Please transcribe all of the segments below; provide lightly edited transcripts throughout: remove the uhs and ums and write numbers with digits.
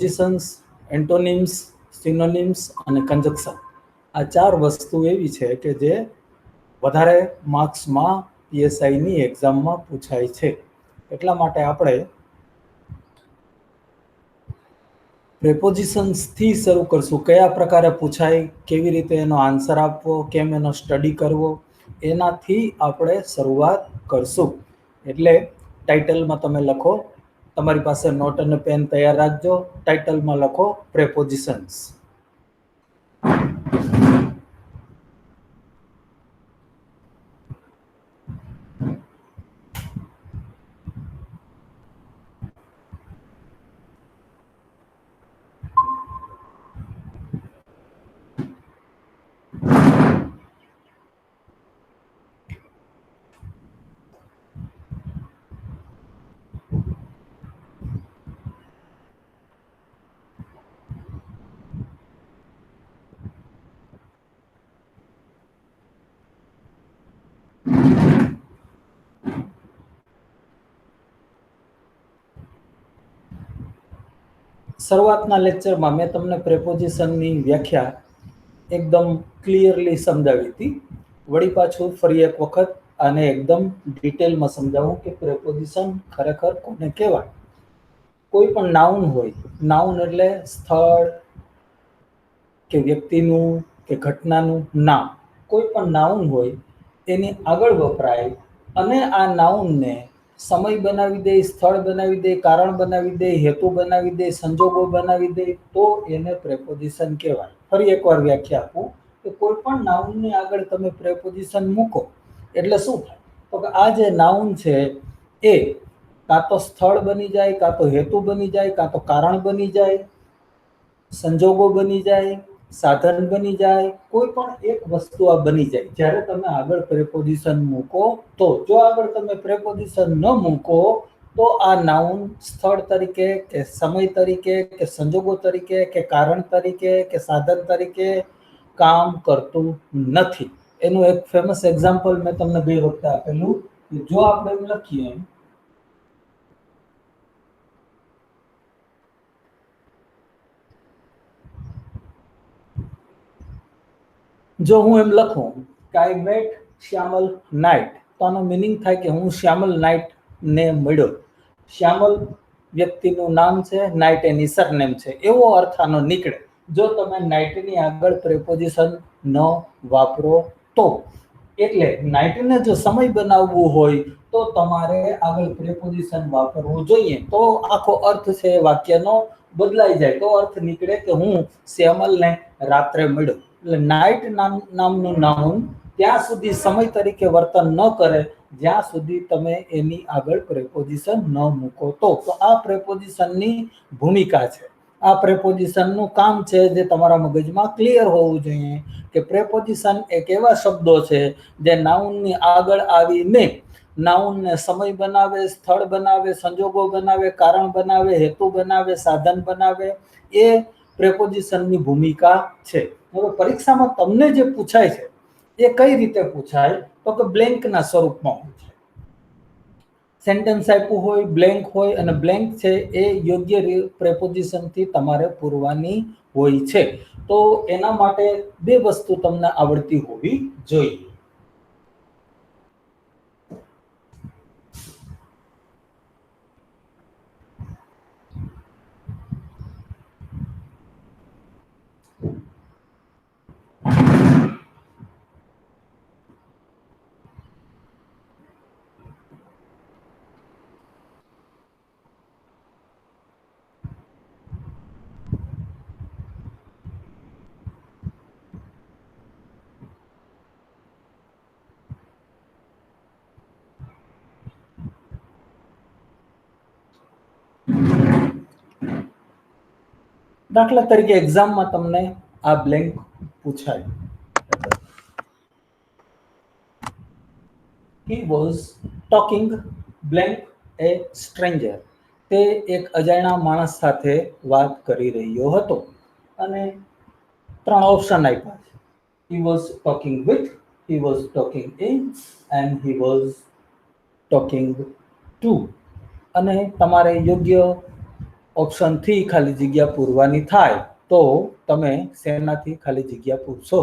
પ્રિપોઝિશન્સ, antonyms, synonyms અને conjunction. આ ચાર વસ્તુ એવી છે કે જે વધારે માર્ક્સમાં પીએસઆઈની એક્ઝામમાં પૂછાય છે. એટલા માટે આપણે પ્રેપોઝિશન્સથી શરૂ કરશું. કયા પ્રકારે પૂછાય, કેવી રીતે એનો આન્સર આપવો, કેમ એનો સ્ટડી કરવો, એનાથી આપણે શરૂઆત કરશું. એટલે ટાઇટલમાં તમે લખો, તમારી પાસે નોટ અને પેન તૈયાર રાખજો. ટાઇટલમાં લખો પ્રેપોઝિશન્સ. શરૂઆતના લેક્ચરમાં મેં તમને પ્રેપોઝિશનની વ્યાખ્યા એકદમ ક્લિયરલી સમજાવી હતી. વળી પાછું ફરી એક વખત આને એકદમ ડિટેલમાં સમજાવું કે પ્રેપોઝિશન ખરેખર કોને કહેવાય. કોઈ પણ નાઉન હોય, નાઉન એટલે સ્થળ કે વ્યક્તિનું કે ઘટનાનું નામ. કોઈ પણ નાઉન હોય એની આગળ વપરાય અને આ નાઉનને સમય બનાવી દે, સ્થળ બનાવી દે, કારણ બનાવી દે, હેતુ બનાવી દે, સંજોગો બનાવી દે, તો એને પ્રેપોઝિશન કહેવાય. ફરી એકવાર વ્યાખ્યા આપું કે કોઈ પણ નાઉનની આગળ તમે પ્રેપોઝિશન મૂકો એટલે શું થાય? તો કે આ જે નાઉન છે એ કાં તો સ્થળ બની જાય, કાં તો હેતુ બની જાય, કાં તો કારણ બની જાય, સંજોગો બની જાય, સાધન બની જાય, કોઈ પણ એક વસ્તુ આ બની જાય જ્યારે તમે આગળ પ્રેપોઝિશન મૂકો તો. જો આગળ તમે પ્રેપોઝિશન ન મૂકો તો આ નાઉન સ્થળ તરીકે કે સમય તરીકે કે સંજોગો તરીકે કે કારણ તરીકે કે સાધન તરીકે કામ કરતું નથી. એનું એક ફેમસ એક્ઝામ્પલ મેં તમને ગઈ વખતે આપેલું કે જો આપણે એમ લખીએ, જો હું એમ લખું કે આઈ મેટ શ્યામલ નાઇટ, તો આનો મિનિંગ થાય કે હું શ્યામલ નાઇટ ને મળ્યો. શ્યામલ વ્યક્તિનું નામ છે, નાઇટ એની સરનેમ છે, એવો અર્થ આનો નીકળે જો તમે નાઇટની આગળ પ્રેપોઝિશન ન વાપરો તો. એટલે નાઇટને જો સમય બનાવવું હોય તો તમારે આગળ પ્રેપોઝિશન વાપરવું જોઈએ. તો આખો અર્થ છે વાક્યનો બદલાઈ જાય. તો અર્થ નીકળે કે હું શ્યામલને રાત્રે મળ્યો. એટલે નાઇટ નામનું નાઉન ત્યાં સુધી સમય તરીકે વર્તન ન કરે જ્યાં સુધી તમે એની આગળ પ્રેપોઝિશન ન મૂકો તો. તો આ પ્રેપોઝિશનની ભૂમિકા છે. આ પ્રેપોઝિશનનું કામ છે જે તમારા મગજમાં ક્લિયર હોવું જોઈએ કે પ્રેપોઝિશન એક એવા શબ્દો છે જે નાઉનની આગળ આવીને નાઉનને સમય બનાવે, સ્થળ બનાવે, સંજોગો બનાવે, કારણ બનાવે, હેતુ બનાવે, સાધન બનાવે. એ પ્રેપોઝિશનની ભૂમિકા છે. હવે પરીક્ષામાં તમને જે પૂછાય છે એ કઈ રીતે પૂછાય? તો કે બ્લેન્કના સ્વરૂપમાં હોય છે. સેન્ટેન્સ આપ્યું હોય, બ્લેન્ક હોય, અને બ્લેન્ક છે એ યોગ્ય પ્રેપોઝિશનથી તમારે પૂરવાની હોય છે. તો એના માટે બે વસ્તુ તમને આવડતી હોવી જોઈએ. દાખલા તરીકે એક્ઝામમાં તમને આ બ્લેન્ક પૂછાય. He was talking blank a stranger. તે એક અજાણ્યા માણસ સાથે વાત કરી રહ્યો હતો અને ત્રણ ઓપ્શન આપ્યા છે. He was talking with, he was talking in and he was talking to. અને તમારે યોગ્ય ઓપ્શન 3 ખાલી જગ્યા પૂરવાની થાય તો તમે શેનાથી ખાલી જગ્યા પૂરશો?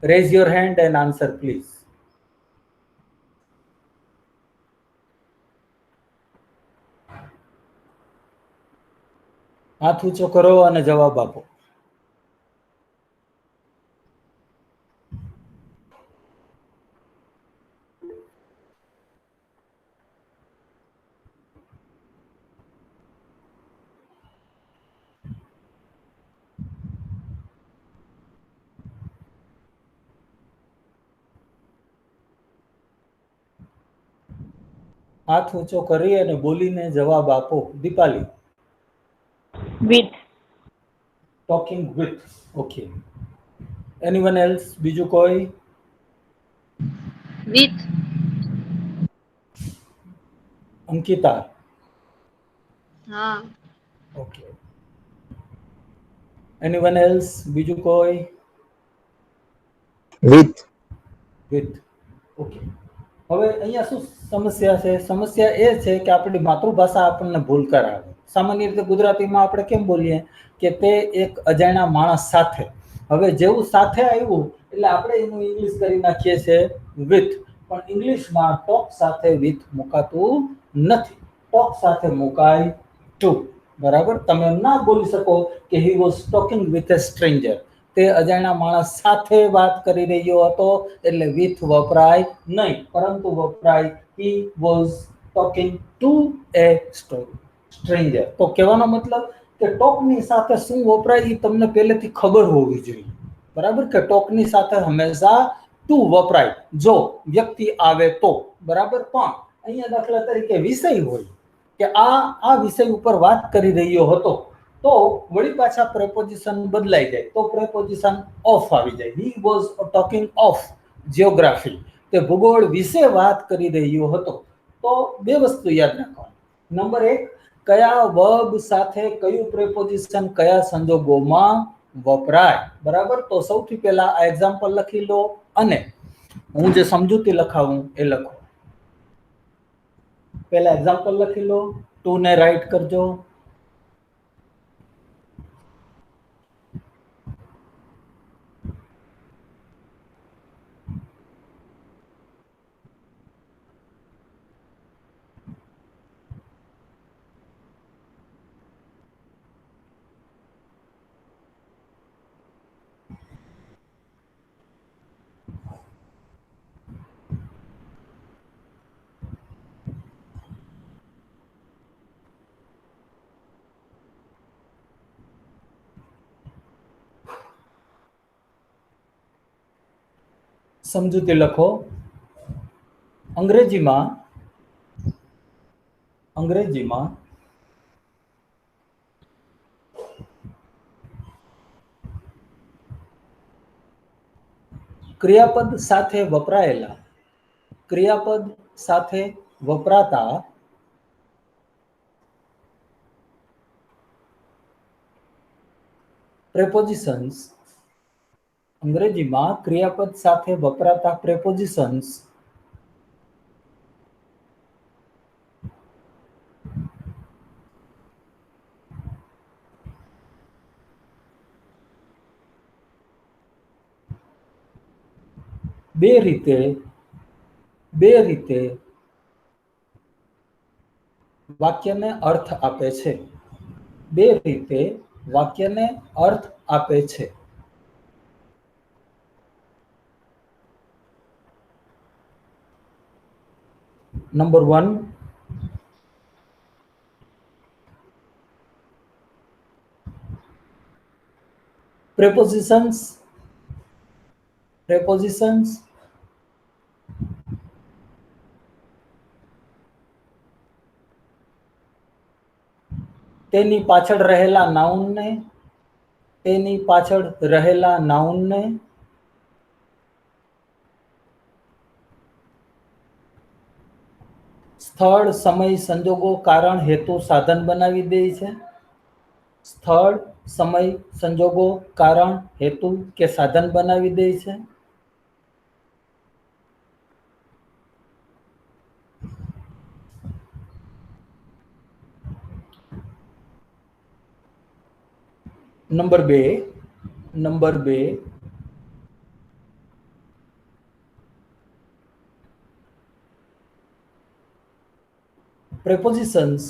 Raise your hand and answer please. હાથ ઊંચો કરો અને જવાબ આપો. હાથ ઊંચો કરી અને બોલીને જવાબ આપો. Dipali. With. Talking with. Okay. Anyone else? બીજું કોઈ? With. અંકિતા. હા. ઓકે. Anyone else? બીજું કોઈ? With. વિથ. ઓકે. હવે અહીંયા શું સમસ્યા છે? સમસ્યા એ છે કે આપણી માતૃભાષા આપણને ભૂલ કરાવે. સામાન્ય રીતે ગુજરાતીમાં આપણે કેમ બોલીએ કે તે એક અજાણ્યા માણસ સાથે. હવે જેવું સાથે આવ્યું એટલે આપણે એનું ઇંગ્લિશ કરી નાખીએ છીએ વિથ. પણ ઇંગ્લિશમાં ટોક સાથે વિથ મુકાતું નથી. ટોક સાથે મુકાય ટુ. બરાબર? તમે એમ ના બોલી શકો કે he was talking with a stranger. તે અજાણ્યા માણસ સાથે વાત કરી રહ્યો હતો એટલે વિથ વપરાય નહીં, પરંતુ વપરાય he was talking two A stranger. તો કહેવાનો મતલબ કે ટોકની સાથે શું વપરાય એ તમને પહેલેથી ખબર હોવી જોઈએ. બરાબર? કે ટોકની સાથે હંમેશા ટુ વપરાય જો વ્યક્તિ આવે તો. બરાબર? પણ અહીંયા દાખલા તરીકે વિષય હોય કે આ વિષય ઉપર વાત કરી રહ્યો હતો તો વળી પાછા પ્રેપોઝિશન બદલાઈ જાય તો પ્રેપોઝિશન ઓફ આવી જાય. He was talking of geography. તે ભૂગોળ વિશે વાત કરી રહ્યો હતો. તો બે વસ્તુ યાદ રાખવાની. નંબર 1, કયા વર્બ સાથે કયું પ્રેપોઝિશન કયા સંજોગોમાં વપરાય. બરાબર? તો સૌથી પહેલા આ એક્ઝામ્પલ લખી લો અને હું જે સમજૂતી લખાવું એ લખો. પહેલા એક્ઝામ્પલ લખી લો, ટુ ને રાઈટ કરજો. સમજૂતી લખો. અંગ્રેજીમાં ક્રિયાપદ સાથે વપરાતા પ્રેપોઝિશન્સ. અંગ્રેજીમાં ક્રિયાપદ સાથે વપરાતા પ્રેપોઝિશન્સ બે રીતે વાક્યને અર્થ આપે છે. બે રીતે વાક્યને અર્થ આપે છે. નંબર 1, prepositions તેની પાછળ રહેલા નાઉનને સ્થળ, સમય, સંજોગો, કારણ, હેતુ, સાધન બનાવી દે છે. સ્થળ, સમય, સંજોગો, કારણ, હેતુ કે સાધન બનાવી દે છે. નંબર બે prepositions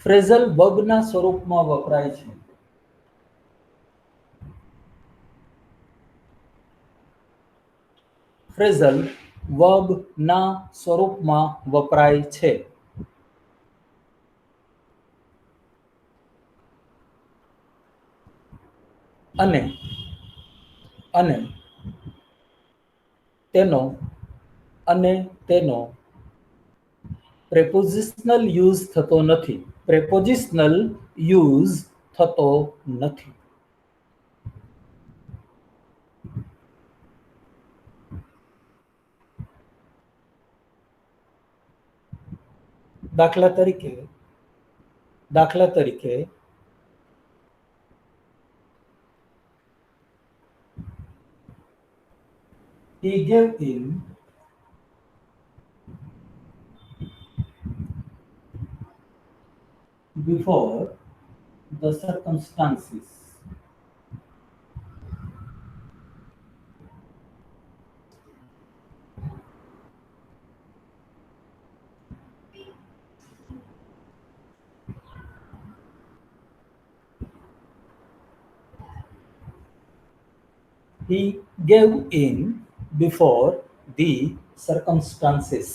ફ્રેઝલ વર્બના સ્વરૂપમાં વપરાય છે. ફ્રેઝલ વર્બના સ્વરૂપમાં વપરાય છે. અને તેનો પ્રેપોઝિશનલ યુઝ થતો નથી. દાખલા તરીકે he gave in before the circumstances. He gave in before the circumstances.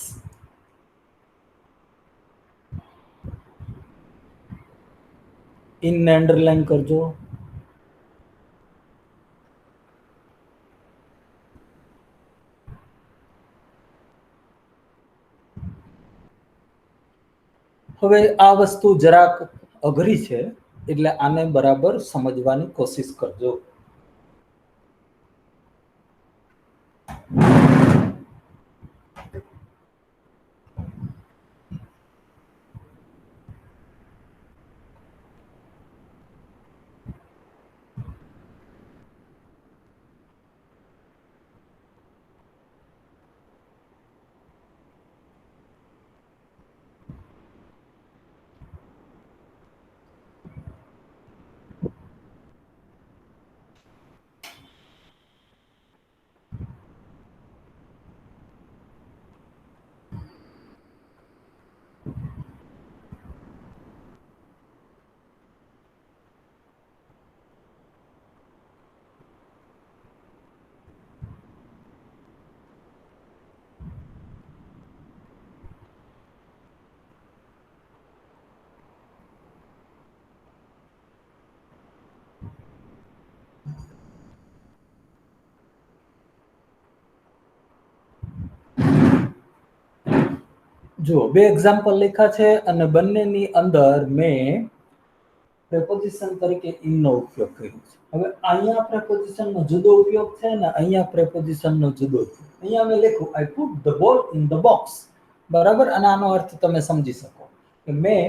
in ને અંડરલાઈન કરજો. હવે આ વસ્તુ જરાક અઘરી છે એટલે આને બરાબર સમજવાની કોશિશ કરજો. જો બે એક્ઝામ્પલ લખ્યા છે અને બંનેની અંદર મેં પ્રેપોઝિશન તરીકે ઇન નો ઉપયોગ કર્યો છે. હવે અહીંયા પ્રેપોઝિશન નો જુદો ઉપયોગ છે ને અહીંયા પ્રેપોઝિશન નો જુદો ઉપયોગ. અહીંયા મેં લખ્યું I put the ball in the box, બરાબર. અને આનો અર્થ તમે સમજી શકો કે મેં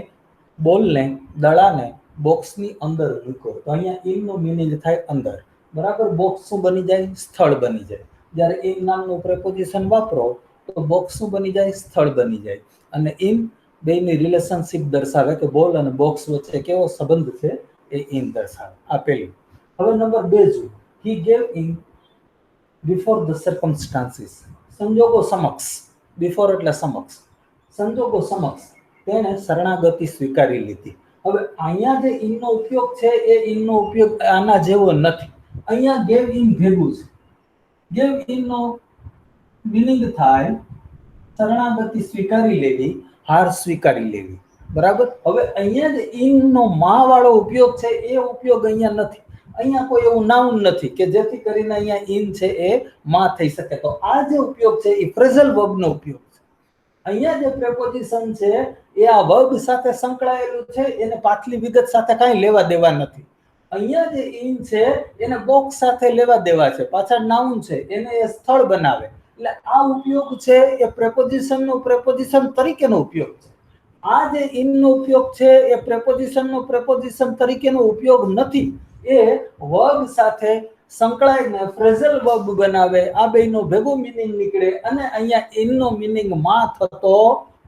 બોલને દડાને બોક્સની અંદર મૂક્યો. તો અહીંયા ઇન નો મીનિંગ થાય અંદર, બરાબર. બોક્સ શું બની જાય? સ્થળ બની જાય. જ્યારે ઇન નામનું પ્રેપોઝિશન વાપરો તો બોક્સ શું બની જાય? સ્થળ બની જાય. અને ઇન બેની રિલેશનશિપ દર્શાવે કે બોલ અને બોક્સ વચ્ચે કેવો સંબંધ છે એ ઇન દર્શાવે. આ પહેલું. હવે નંબર 2 જુઓ. હી gave in before the circumstances, સંજોગો સમક્ષ. બિફોર એટલે સમક્ષ, સંજોગો સમક્ષ તેણે શરણાગતિ સ્વીકારી લીધી. હવે અહીંયા જે ઇનનો ઉપયોગ છે એ ઇનનો ઉપયોગ આના જેવો નથી. અહીંયા ગેવ ઇન ભેગું છે. ગેવ ઇન નો મીનિંગ થાય શરણાગતિ સ્વીકારી લેવી, હાર સ્વીકારી લેવી, બરાબર. હવે અહીંયા જે ઇન નો માં વાળો ઉપયોગ છે એ ઉપયોગ અહીંયા નથી. અહીંયા કોઈ એવું નાઉન નથી કે જેથી કરીને અહીંયા ઇન છે એ માં થઈ શકે. તો આ જે ઉપયોગ છે એ ફ્રેઝલ વર્બ નો ઉપયોગ છે. અહીંયા જે પ્રેપોઝિશન છે એ આ વર્બ સાથે સંકળાયેલું છે, એને પાછલી વિગત સાથે કાંઈ લેવા દેવા નથી. અહીંયા જે ઇન છે એને બોક્સ સાથે લેવા દેવા છે, પાછળ નાઉન છે એને એ સ્થળ બનાવે. એટલે આ ઉપયોગ છે એ પ્રેપોઝિશન તરીકેનો ઉપયોગ છે. આ જે ઇન નો ઉપયોગ છે એ પ્રેપોઝિશન તરીકેનો ઉપયોગ નથી. એ વર્બ સાથે સંકળાઈને ફ્રેઝલ વર્બ બનાવે. આ બેનો ભેગો મીનિંગ નીકળે અને અહીંયા ઇન નો મીનિંગ માં થતો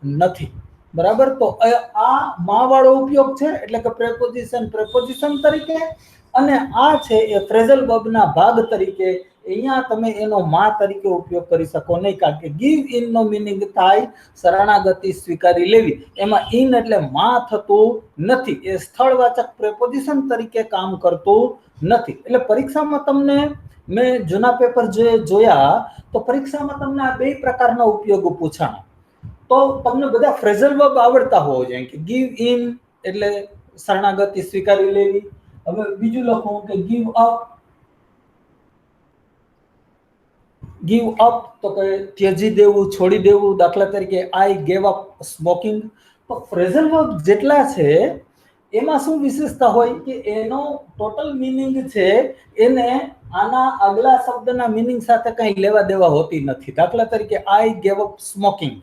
નથી, બરાબર. તો આ માં વાળો ઉપયોગ છે એટલે કે પ્રેપોઝિશન તરીકે, અને આ છે એ ફ્રેઝલ વર્બના ભાગ તરીકે. અહીંયા તમે એનો માં તરીકે ઉપયોગ કરી શકો નહીં, કારણ કે ગીવ ઇન નો મિનિંગ થાય શરણાગતિ સ્વીકારી લેવી. એમાં ઇન એટલે માં થતું નથી, એ સ્થળવાચક પ્રેપોઝિશન તરીકે કામ કરતું નથી. એટલે પરીક્ષામાં તમને મેં જૂના પેપર જે જોયા, તો પરીક્ષામાં તમને આ બે પ્રકારના ઉપયોગ પૂછાણા. તો તમને બધા ફ્રેઝલ વર્બ આવડતા હોવો જોઈએ, કે ગીવ ઇન એટલે શરણાગતિ સ્વીકારી લેવી. હવે બીજું લખું કે ગીવ અપ, ગીવ અપ તો કે ત્યજી દેવું, છોડી દેવું. દાખલા તરીકે આઈ ગેવ અપ સ્મોકિંગ. તો ફ્રેઝલ વર્બ જેટલા છે એમાં શું વિશેષતા હોય કે એનો ટોટલ મિનિંગ છે એને આના આગલા શબ્દના મિનિંગ સાથે કઈ લેવા દેવા હોતી નથી. દાખલા તરીકે આઈ ગેવ અપ સ્મોકિંગ,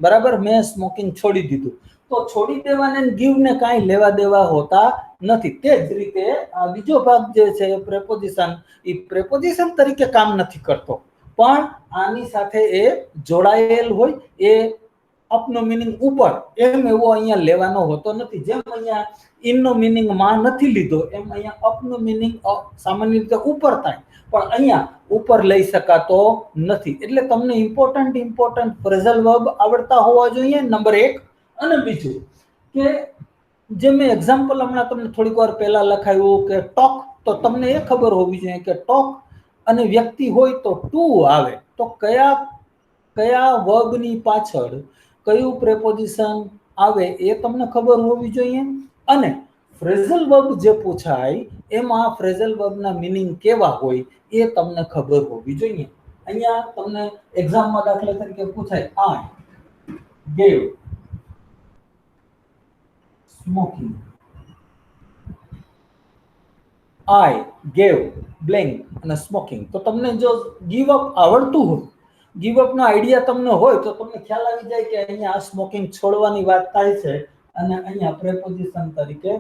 બરાબર, મેં સ્મોકિંગ છોડી દીધું. તો છોડી દેવાને ગીવ ને કાંઈ લેવા દેવા હોતા નથી. તે જ રીતે આ બીજો ભાગ જે છે પ્રેપોઝિશન, એ પ્રેપોઝિશન તરીકે કામ નથી કરતો, પણ આની સાથે એ જોડાયેલ હોય. એ અપનો મિનિંગ ઉપર એમ એવો અહીંયા લેવાનો હોતો નથી. જેમ અહીંયા ઇનનો મિનિંગ માં નથી લીધો, એમ અહીંયા અપનો મિનિંગ સામાન્ય રીતે ઉપર થાય, પણ અહીંયા ઉપર લઈ શકાતો નથી. એટલે તમને ઇમ્પોર્ટન્ટ ફ્રેઝલ વર્બ આવડતા હોવા જોઈએ, નંબર 1. અને બીજું કે જે મેં એક્ઝામ્પલ હમણાં તમને થોડીક વાર પહેલા લખાયું કે ટોક, તો તમને એ ખબર હોવી જોઈએ કે ટોક અને વ્યક્તિ હોય તો ટુ આવે. તો કયા વર્બની પાછળ કયું પ્રેપોઝિશન આવે એ તમને ખબર હોવી જોઈએ. અને ફ્રેઝલ વર્બ જે પૂછાય એમાં ફ્રેઝલ વર્બના મિનિંગ કેવા હોય એ તમને ખબર હોવી જોઈએ. અહીંયા તમને એક્ઝામમાં દાખલા તરીકે પૂછાય I gave smoking, I gave blank અને સ્મોકિંગ. તો તમને જો ગીવ અપ આવડતું હોય, ગીવ અપ નો આઈડિયા તમને હોય, તો તમને ખ્યાલ આવી જાય કે અહીંયા આ સ્મોકિંગ છોડવાની વાત થાય છે અને અહીંયા પ્રેપોઝિશન તરીકે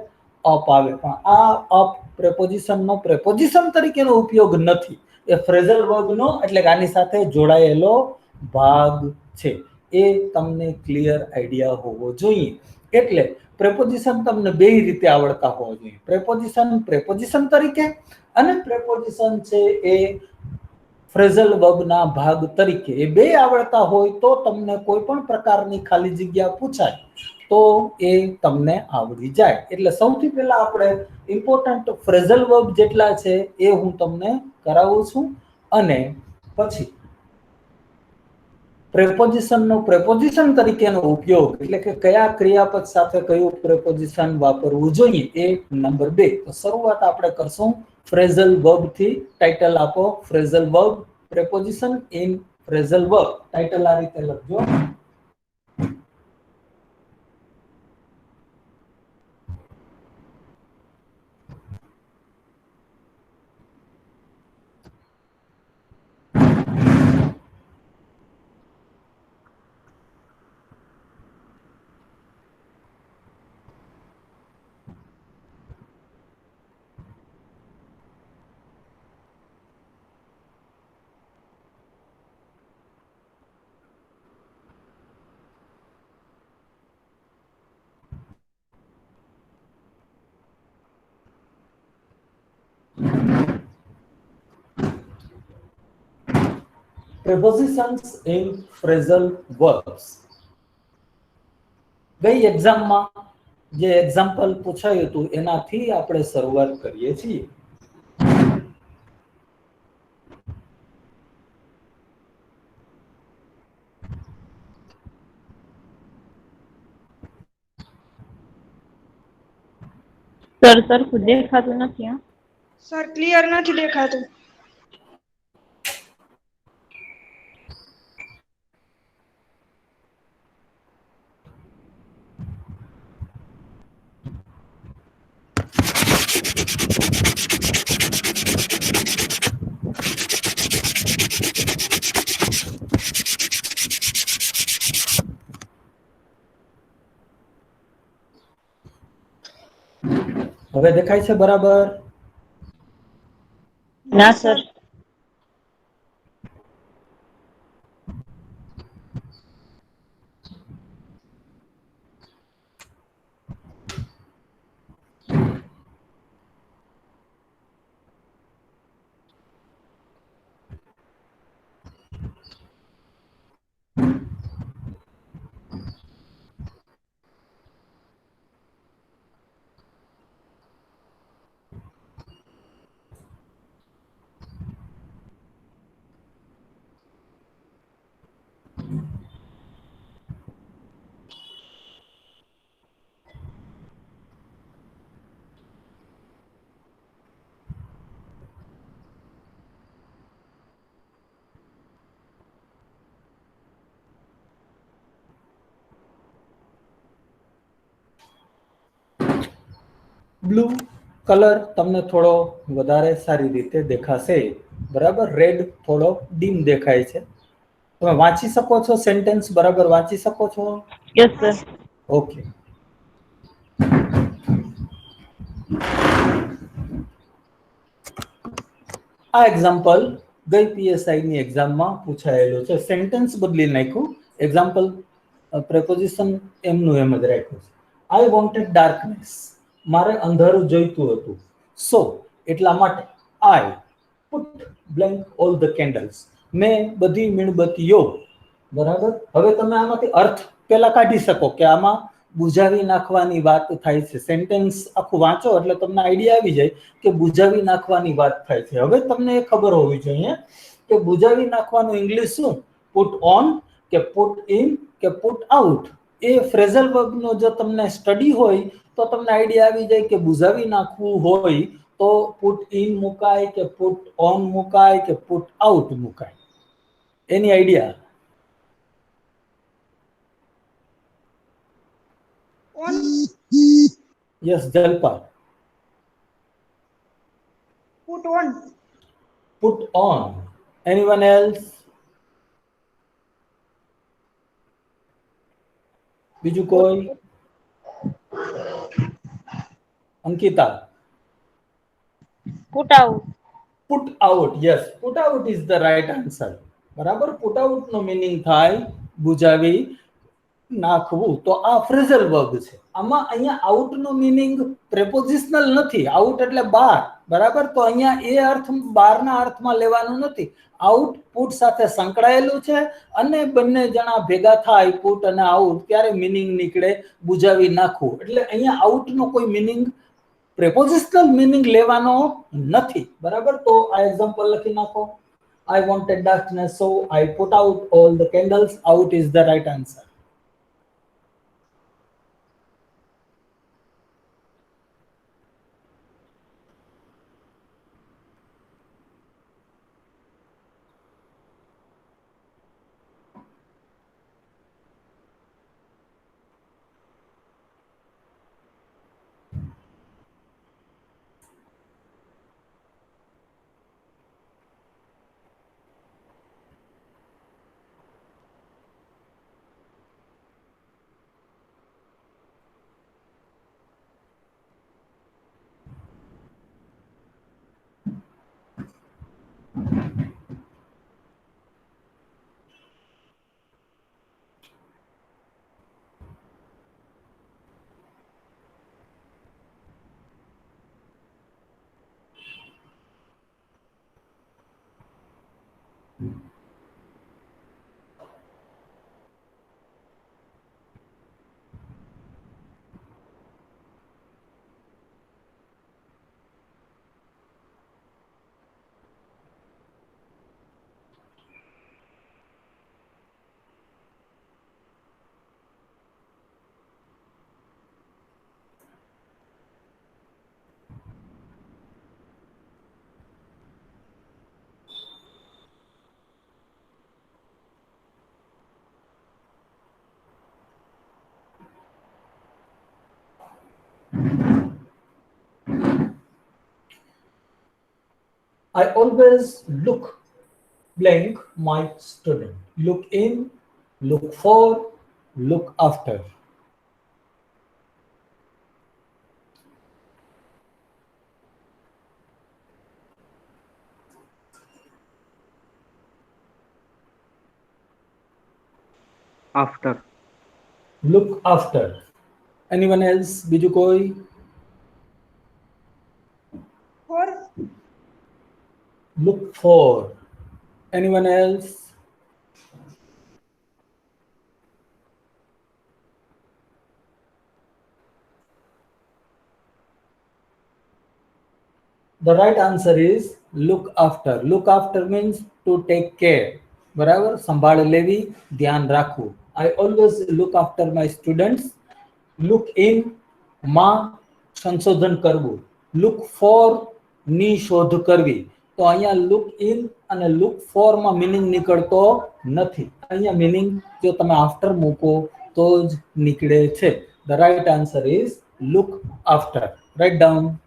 અપ આવે. પણ આ અપ પ્રેપોઝિશન તરીકેનો ઉપયોગ નથી, એ ફ્રેઝલ વર્બનો એટલે કે આની સાથે જોડાયેલો ભાગ છે. એ તમને ક્લિયર આઈડિયા હોવો જોઈએ. એટલે પ્રેપોઝિશન તમને બે રીતે આવડતા હોવા જોઈએ. પ્રેપોઝિશન તરીકે, અને પ્રેપોઝિશન છે એ ફ્રેઝલ વર્બના ભાગ તરીકે. એ બે આવડતા હોય તો તમને કોઈ પણ પ્રકારની ખાલી જગ્યા પૂછાય તો એ તમને આવડી જાય. એટલે સૌથી પહેલા આપણે ઇમ્પોર્ટન્ટ ફ્રેઝલ વર્બ જેટલા છે એ હું તમને કરાવું છું, અને પછી પ્રેપોઝિશન તરીકેનો ઉપયોગ એટલે કે કયા ક્રિયાપદ સાથે કયું પ્રેપોઝિશન વાપરવું જોઈએ એ નંબર 2. તો શરૂઆત આપણે કરશું ફ્રેઝલ વર્બ થી. ટાઇટલ આપો phrasal verb, preposition in phrasal verb. Title આ રીતે લખજો. Prepositions in phrasal verbs. ગઈ એક્ઝામમાં જે એક્ઝામ્પલ પૂછાયું હતું એનાથી આપણે શરૂઆત કરીએ છીએ. સર સરખું દેખાતું નથી. સર ક્લિયર નથી દેખાતું. હવે દેખાય છે બરાબર? ના સર. બ્લુ કલર તમને થોડો વધારે સારી રીતે દેખાશે, બરાબર. રેડ થોડો ડીમ દેખાય છે. તમે વાંચી શકો છો સેન્ટેન્સ? બરાબર વાંચી શકો છો? Yes sir. ઓકે. આ એક્ઝામ્પલ ગઈ પીએસઆઈ ની એક્ઝામમાં પૂછાયેલું છે. સેન્ટેન્સ બદલી નાખ્યું, એક્ઝામ્પલ પ્રેપોઝિશન એમનું એમ જ રાખ્યું છે. આઈ વોન્ટેડ ડાર્કનેસ, મારે અંધારું જોઈતું હતું. સો એટલા માટે I put blank all the candles, મેં બધી મીણબત્તીઓ, બરાબર. હવે તમે આમાંથી અર્થ પેલા કાઢી શકો કે આમાં બુઝાવી નાખવાની વાત થાય છે. સેન્ટેન્સ આખું વાંચો એટલે તમને આઈડિયા આવી જાય કે બુઝાવી નાખવાની વાત થાય છે. હવે તમને એ ખબર હોવી જોઈએ કે બુઝાવી નાખવાનું ઇંગ્લિશ શું? પુટ ઓન કે પુટ ઇન કે પુટ આઉટ. એ ફ્રેઝલ વર્બનો જો તમને સ્ટડી હોય તો તમને આઈડિયા આવી જાય કે બુઝાવી નાખવું હોય તો પુટ ઇન મુકાય કે પુટ ઓન મુકાય કે પુટ આઉટ મુકાય. Any idea? On. Yes Jalpa. Put on. Put on. Anyone else? બીજું કોઈ? Ankita? Put out. Put out. Yes, put out is the right answer. બરાબર. Put out નો મીનિંગ થાય બુજાવી નાખવું. તો આ ફ્રેઝલ વર્બ છે. આમાં અહીંયા આઉટ નો મીનિંગ પ્રેપોઝિશનલ નથી. આઉટ એટલે બહાર, બરાબર. તો અહીંયા એ અર્થ બહારના અર્થમાં લેવાનું નથી. આઉટ પુટ સાથે સંકળાયેલું છે અને બંને જણા ભેગા થાય પુટ અને આઉટ ત્યારે મીનિંગ નીકળે બુજાવી નાખવું. એટલે અહીંયા આઉટ નો કોઈ મીનિંગ પ્રેપોઝિશનલ મીનિંગ લેવાનો નથી, બરાબર. તો આ એક્ઝામ્પલ લખી નાખો. I wanted darkness, so I put out all the candles. Out is the right answer. I always look blank my student. Look in, look for, look after. After. Look after. Anyone else? બીજું કોઈ? For. Look for. Anyone else? The right answer is look after. Look after means to take care. બરાબર. સંભાળ લેવી, ધ્યાન રાખવું. I always look after my students. Look in માં સંશોધન કરવું. Look for ની શોધ કરવી. તો અહીંયા look in અને look for માં મીનિંગ નીકળતો નથી. અહીંયા મીનિંગ જો તમે after મૂકો તો જ નીકળે છે. The right answer is look after. Write down.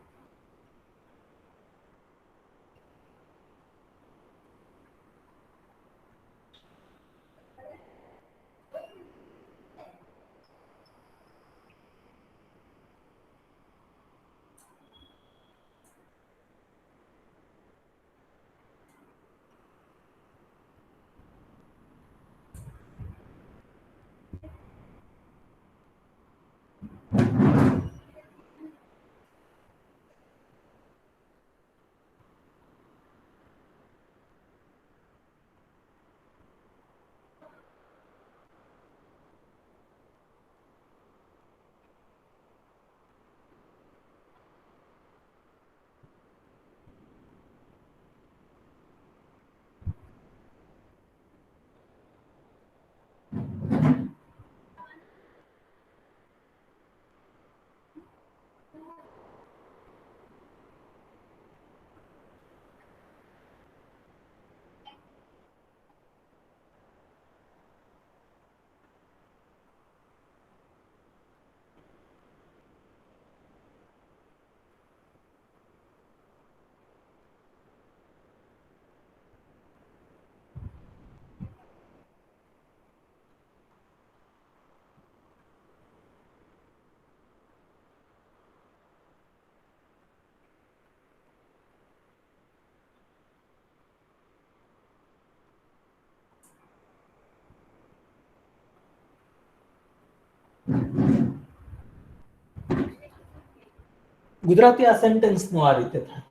Gujarati આ સેન્ટેન્સનું આ રીતે થાય.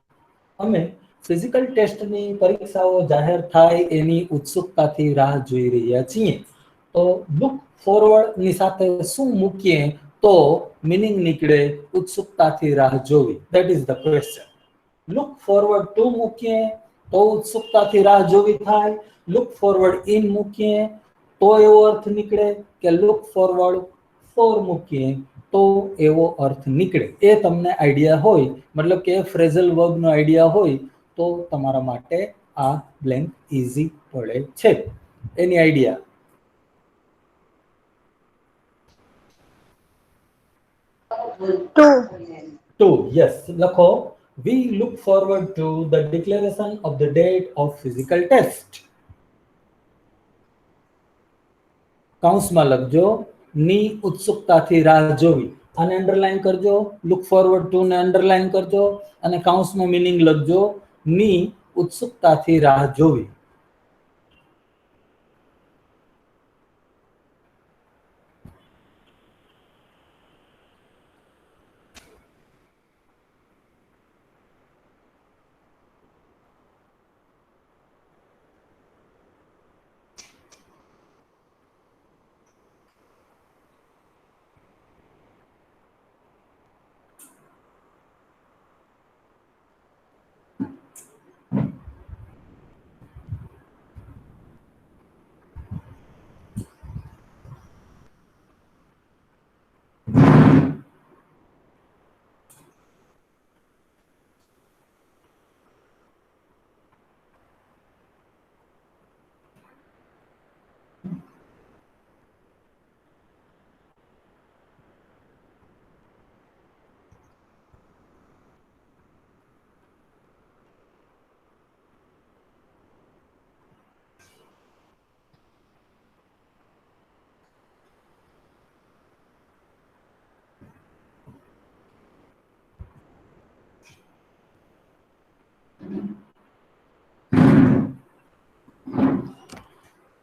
અમે ફિઝિકલ ટેસ્ટની પરીક્ષાઓ જાહેર થાય એની ઉત્સુકતાથી રાહ જોઈ રહ્યા છીએ. તો લુક ફોરવર્ડ ની સાથે શું મૂકીએ તો મીનિંગ નીકળે ઉત્સુકતાથી રાહ જોવી. That is the question. Look forward to મૂકીએ તો ઉત્સુકતાથી રાહ જોવી થાય. લુક ફોરવર્ડ ઇન મૂકીએ તો એવો અર્થ નીકળે કે લુક ફોરવર્ડ ફોર મૂકીએ તો એવો અર્થ નીકળે. એ તમને આઈડિયા હોય, મતલબ કે ફ્રેઝલ વર્બનો આઈડિયા હોય તો તમારા માટે આ બ્લેન્ક ઈઝી પડે છે. એની આઈડિયા ટુ. યસ, લખો. We look forward to the declaration of the date of physical test. કૌંસમાં લખજો ની ઉત્સુકતાથી રાહ જોવી. આને અંડરલાઈન કરજો. લુક ફોરવર્ડ ટુ ને અંડરલાઈન કરજો અને કૌંસમાં મીનિંગ લખજો ની ઉત્સુકતાથી રાહ જોવી.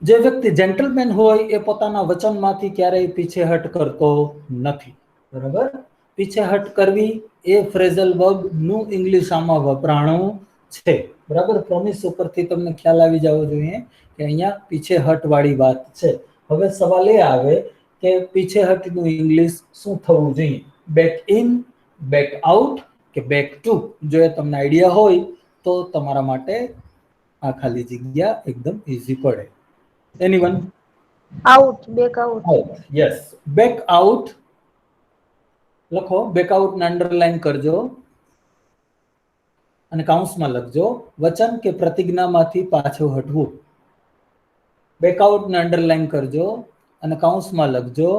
જે વ્યક્તિ જેન્ટલમેન હોય એ પોતાના વચનમાંથી ક્યારેય પીછેહટ કરતો નથી. બરાબર. પીછેહટ કરવી એ ફ્રેઝલ વર્બ નું ઇંગ્લિશ આમાં વપરાણું છે. બરાબર. પ્રોમિસ ઉપરથી તમને ખ્યાલ આવી જવો જોઈએ કે અહીંયા પીછેહટ વાળી વાત છે. હવે સવાલ એ આવે કે પીછેહટનું ઇંગ્લિશ શું થવું જોઈએ? બેક ઇન, બેક આઉટ કે બેક ટુ? જો એ તમને આઈડિયા હોય તો તમારા માટે આ ખાલી જગ્યા એકદમ ઈઝી પડે. Anyone? Out, back out. Out. Yes. Back out. લખો. બેક આઉટ ને અંડરલાઈન કરજો અને કૌંસમાં લખજો વચન કે પ્રતિજ્ઞામાંથી પાછું હટવું. બેક આઉટ ને અંડરલાઈન કરજો અને કૌંસમાં લખજો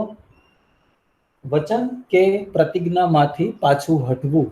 વચન કે પ્રતિજ્ઞામાંથી પાછું હટવું.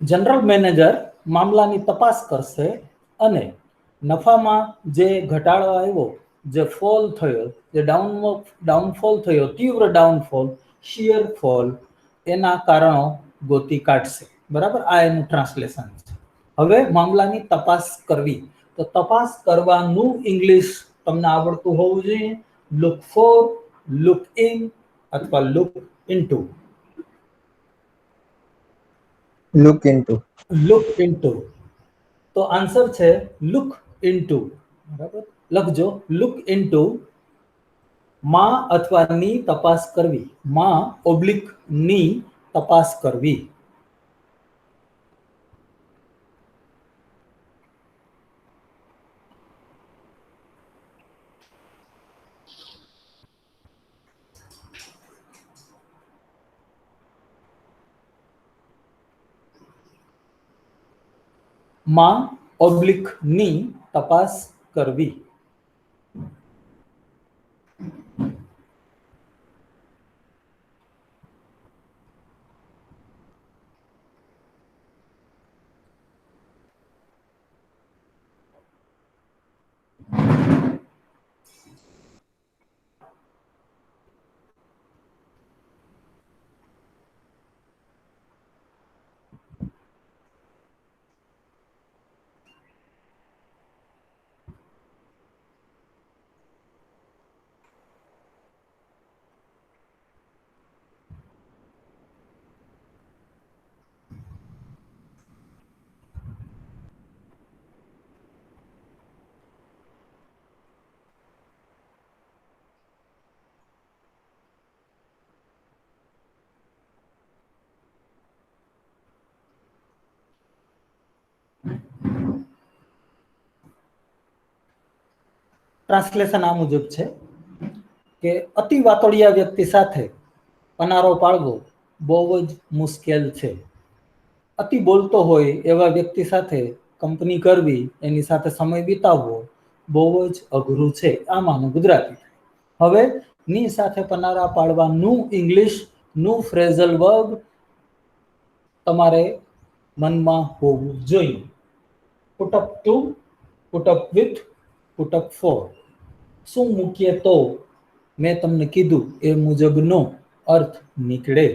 જનરલ મેનેજર મામલાની તપાસ કરશે અને નફામાં જે ઘટાડો આવ્યો, જે ફોલ થયો, જે ડાઉનફોલ થયો, તીવ્ર ડાઉનફોલ, શિયર ફોલ, એના કારણો ગોતી કાઢશે. બરાબર, આ એનું ટ્રાન્સલેશન છે. હવે મામલાની તપાસ કરવી, તો તપાસ કરવાનું ઇંગ્લિશ તમને આવડતું હોવું જોઈએ. લુક ફોર, લુક ઇન અથવા look into. Look into. Look into. તો આન્સર છે લુક ઇનટુ. બરાબર, લખજો લુક ઇનટુ. માં અથવા ની તપાસ કરવી, માં ઓબ્લિક ની તપાસ કરવી. માં ઓબ્લિક ની તપાસ કરવી. ટ્રાન્સલેશન આ મુજબ છે કે અતિ વાતોડિયા વ્યક્તિ સાથે પનારો પાળવો બહુ જ મુશ્કેલ છે. અતિ બોલતો હોય એવા વ્યક્તિ સાથે કંપની કરવી, એની સાથે સમય વિતાવવો બહુ જ અઘરું છે. આમાંનું ગુજરાતી. હવે ની સાથે પનારા પાડવાનું ઇંગ્લિશ નું ફ્રેઝલ વર્બ તમારે મનમાં હોવું જોઈએ. Put up to, put up with, put up four. શું મૂકીએ તો મેં તમને કીધું એ મુજબનો અર્થ નીકળે.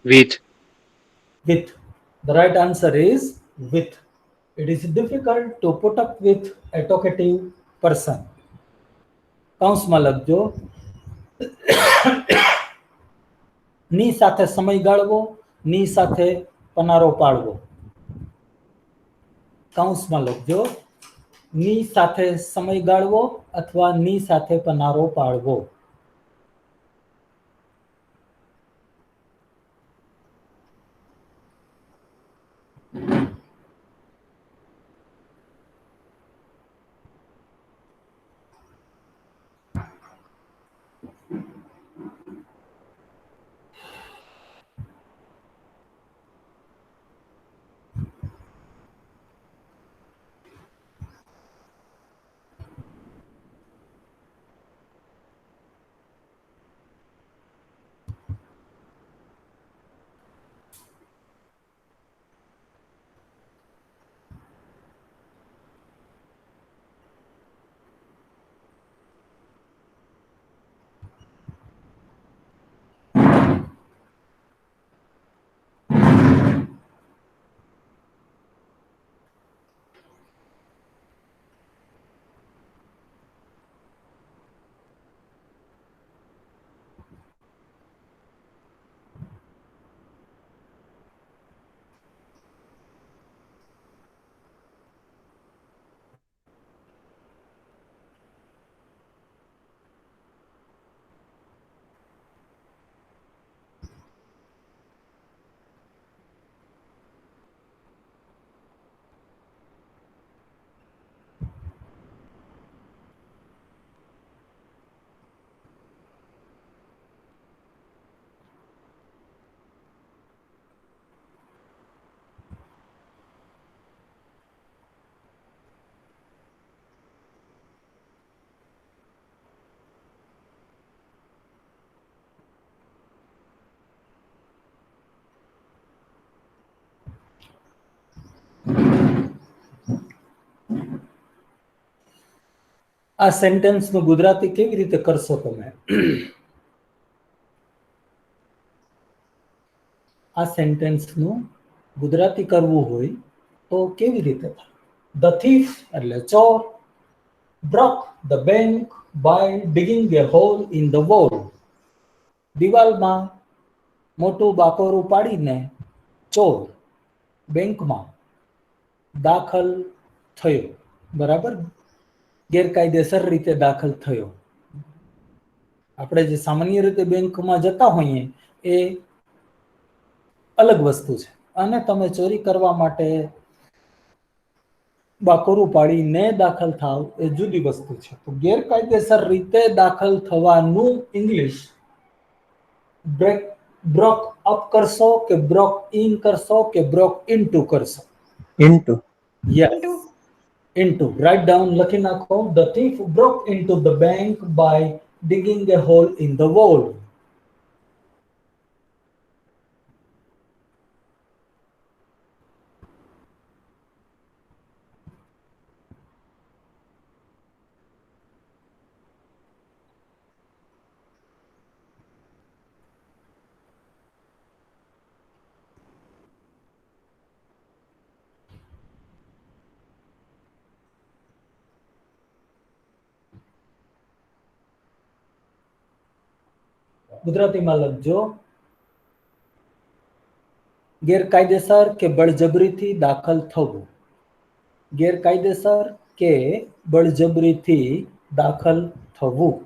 With. With. The right answer is with. It is difficult to put up with a talkative person. કૌંસમાં લખજો ની સાથે સમય ગાળવો, ની સાથે પનારો પાડવો. કૌંસમાં લખજો ની સાથે સમય ગાળવો અથવા ની સાથે પનારો પાડવો. આ સેન્ટેન્સનું ગુજરાતી કેવી રીતે કરશો તમે? આ સેન્ટેન્સનું ગુજરાતી કરવું હોય તો કેવી રીતે થાય? The thief એટલે ચોર broke the bank by digging a hole in the wall. દિવાલમાં મોટું બાકોરું પાડીને ચોર બેંકમાં દાખલ થયો. બરાબર, ગેરકાયદેસર રીતે દાખલ થયો. આપણે જે સામાન્ય રીતે બેંકમાં જતા હોઈએ એ અલગ વસ્તુ છે, અને તમે ચોરી કરવા માટે બાકોરું પાડીને દાખલ થાવ એ જુદી વસ્તુ છે. તો ગેરકાયદેસર રીતે દાખલ થવાનું ઇંગ્લિશ બ્રોક અપ કરશો કે બ્રોક ઇન કરશો કે બ્રોક ઇનટુ કરશો? Into. Yes, Into. into. Write down, લખી નાખો. The thief broke into the bank by digging a hole in the wall. ગુજરાતીમાં લખજો. ગેરકાયદેસર કે બળજબરીથી દાખલ થવું. ગેરકાયદેસર કે બળજબરીથી દાખલ થવું.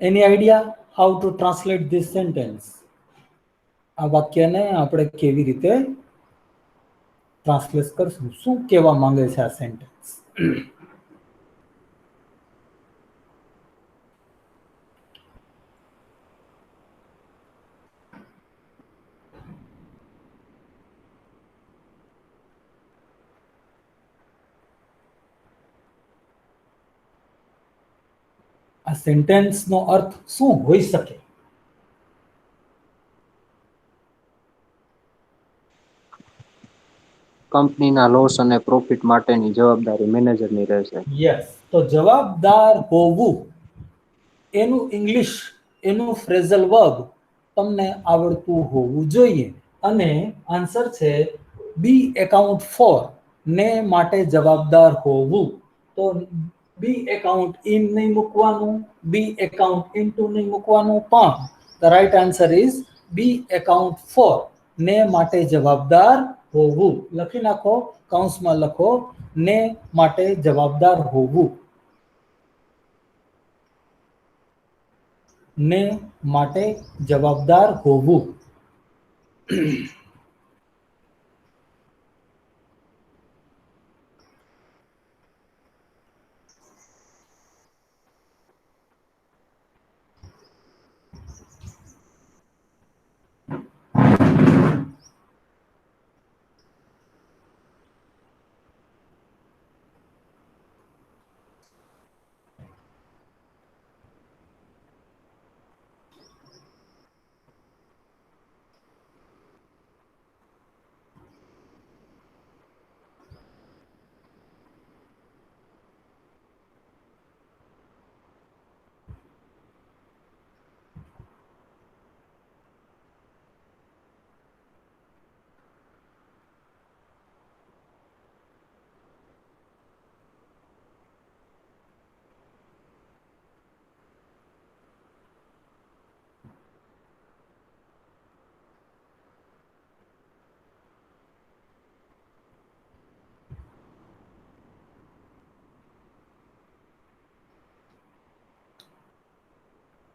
Any idea how to translate this sentence? આ વાક્યને આપણે કેવી રીતે ટ્રાન્સલેટ કરશું? શું કહેવા માંગે છે આ સેન્ટેન્સ? આ સેન્ટેન્સનો અર્થ શું હોઈ શકે? કંપનીના લોસ અને પ્રોફિટ માટેની જવાબદારી મેનેજરની રહેશે. યસ, તો જવાબદાર હોવું એનું ઇંગ્લિશ, એનું ફ્રેઝલ વર્બ તમને આવડતું હોવું જોઈએ. અને આન્સર છે બી એકાઉન્ટ ફોર, ને માટે જવાબદાર હોવું. તો બી એકાઉન્ટ ઇન નહીં મૂકવાનું, બી એકાઉન્ટ ઇનટુ નહીં મૂકવાનું, પણ the right answer is B account for, ને માટે જવાબદાર હોવું. લખી નાખો, કૌંસમાં લખો, ને માટે જવાબદાર હોવું. ને માટે જવાબદાર હોવું.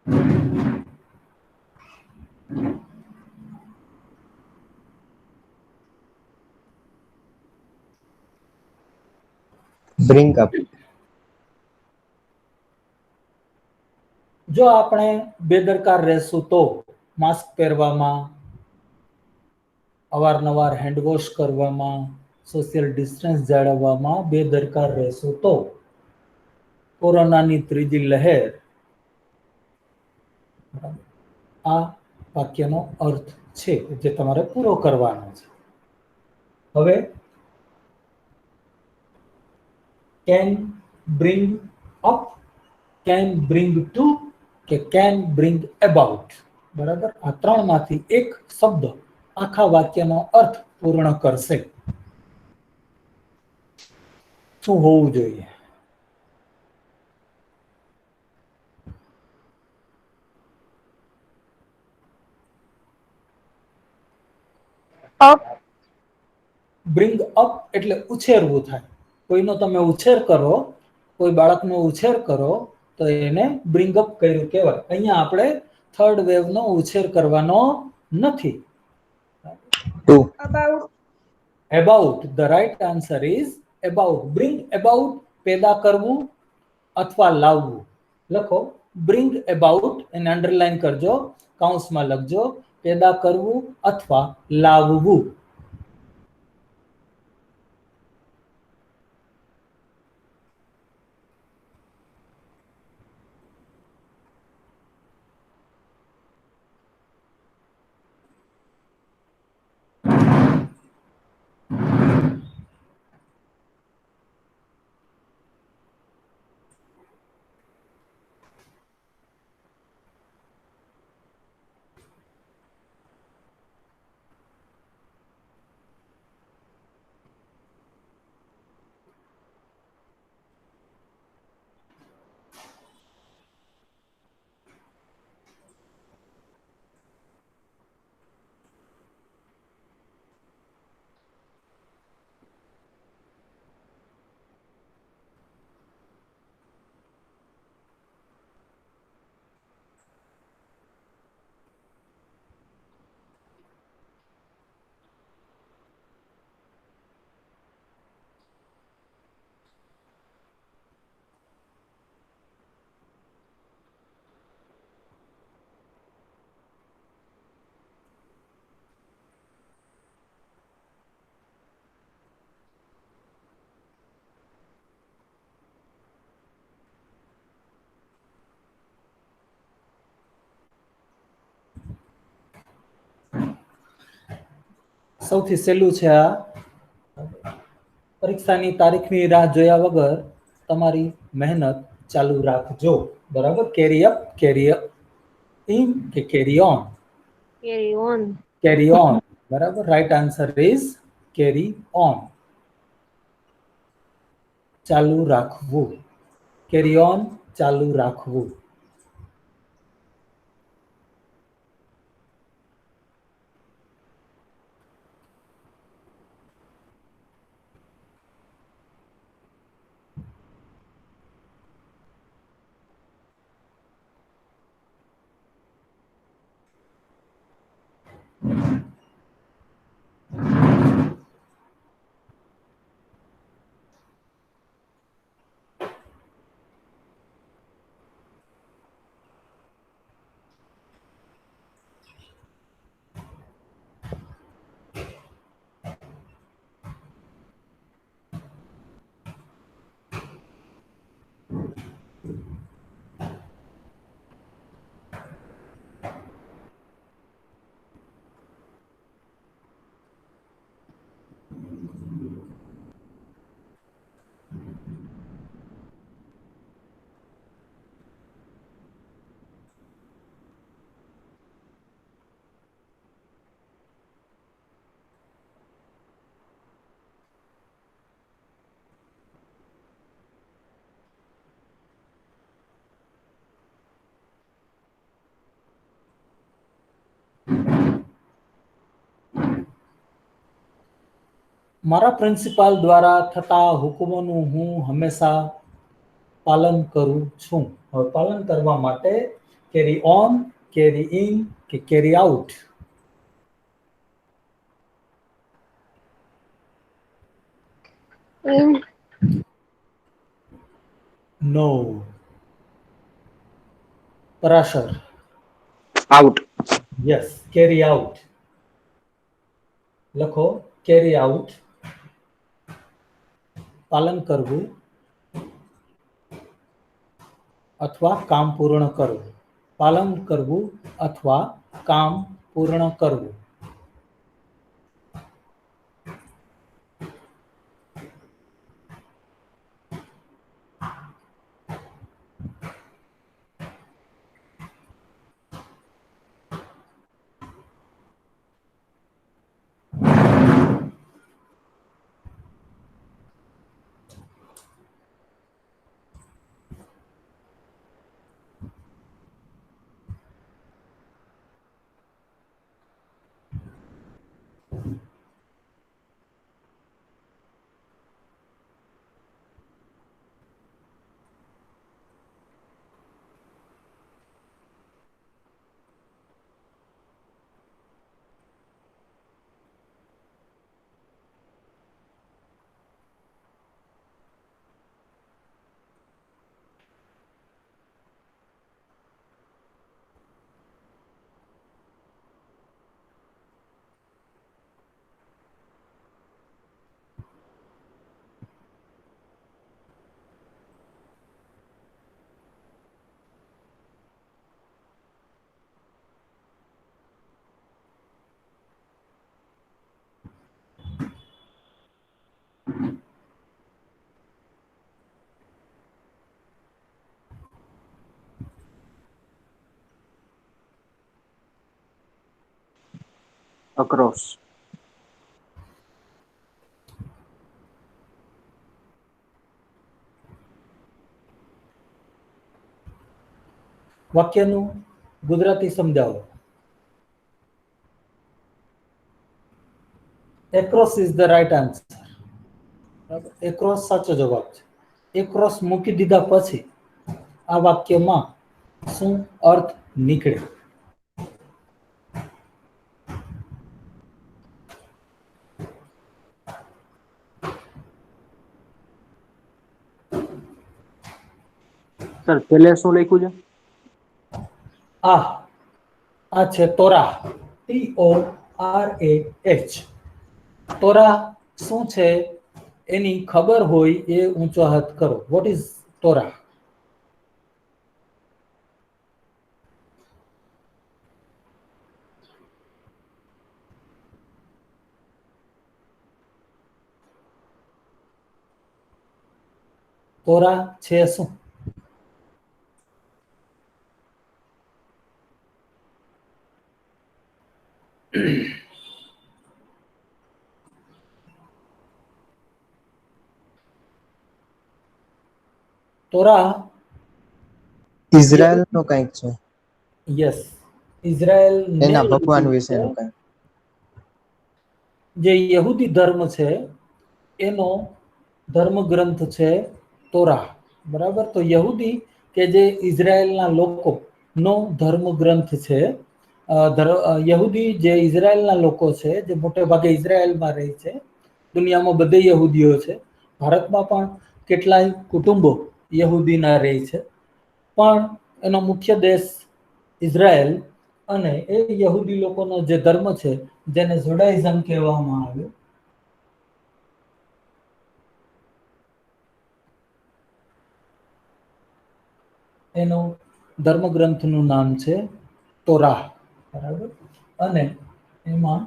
Bring up. જો આપણે બેદરકાર રહેશું તો માસ્ક પહેરવામાં, અવારનવાર હેન્ડવોશ કરવામાં, સોશિયલ ડિસ્ટન્સ જાળવવામાં બેદરકાર રહેશું તો કોરોનાની ત્રીજી લહેર, આ વાક્યનો અર્થ છે જે તમારે પૂરો કરવાનો છે. હવે can bring up, can bring to કે કેન બ્રિંગ અબાઉટ, બરાબર? આ ત્રણમાંથી એક શબ્દ આખા વાક્યનો અર્થ પૂર્ણ કરશે. શું હોવું જોઈએ? up, બ્રિંગ અપ એટલે ઉછેરવું થાય. કોઈનો તમે ઉછેર કરો, કોઈ બાળકનો ઉછેર કરો તો એને બ્રિંગ અપ કર્યું કહેવાય. અહીંયા આપણે થર્ડ વેવનો ઉછેર કરવાનો નથી. To. about, About, the right answer is about. Bring about, પેદા કરવું અથવા લાવવું. લખો bring about, એને અંડરલાઈન કરજો, કૌંસમાં લખજો, પેદા કરવું અથવા લાવવું. સૌથી સહેલું છે આ. પરીક્ષાની તારીખની રાહ જોયા વગર તમારી મહેનત ચાલુ રાખજો, બરાબર? કેરી અપ, કેરી ઇન કે carry on? carry on, carry on, બરાબર? Right answer is carry on. ચાલુ રાખવું, કેરી ઓન, ચાલુ રાખવું. મારા પ્રિન્સિપાલ દ્વારા થતા હુકમોનું હું હંમેશા પાલન કરું છું. હવે પાલન કરવા માટે કેરી ઓન, કેરી ઇન કે carry out? In. No. Parashar. Out. Yes, carry out. લખો કેરી આઉટ. પાલન કરવું અથવા કામ પૂર્ણ કરવું. પાલન કરવું અથવા કામ પૂર્ણ કરવું. અક્રોસ. વાક્યનું ગુજરાતી સમજાવો. Across is the right answer. Across સાચો જવાબ છે. એક્રોસ મૂકી દીધા પછી આ વાક્યમાં શું અર્થ નીકળે? સર છેલ્લે શું લખ્યું છે? આ છે તોરા. TORAH. તોરા શું છે એની ખબર હોય એ ઊંચો હાથ કરો. What is તોરા? તોરા છે શું? તોરા ઇઝરાયલ નો કંઈક છે, યસ, ઇઝરાયલ એના ભગવાન વિશેનું કંઈક. જે યહૂદી ધર્મ છે એનો ધર્મ ગ્રંથ છે તોરા. બરાબર. તો યહૂદી કે જે ઇઝરાયલના લોકો નો ધર્મ ગ્રંથ છે. યહૂદી જે ઇઝરાયલના લોકો છે, જે મોટે ભાગે ઇઝરાયલમાં રહે છે. દુનિયામાં બધે યહૂદીઓ છે. ભારતમાં પણ કેટલાય કુટુંબો યહૂદીના રહે છે. પણ એનો મુખ્ય દેશ ઇઝરાયલ અને એ યહૂદી લોકોનો જે ધર્મ છે, જેને જુડાઇઝમ કહેવામાં આવે, એનો ધર્મગ્રંથનું નામ છે તોરાહ. બરાબર. અને એમાં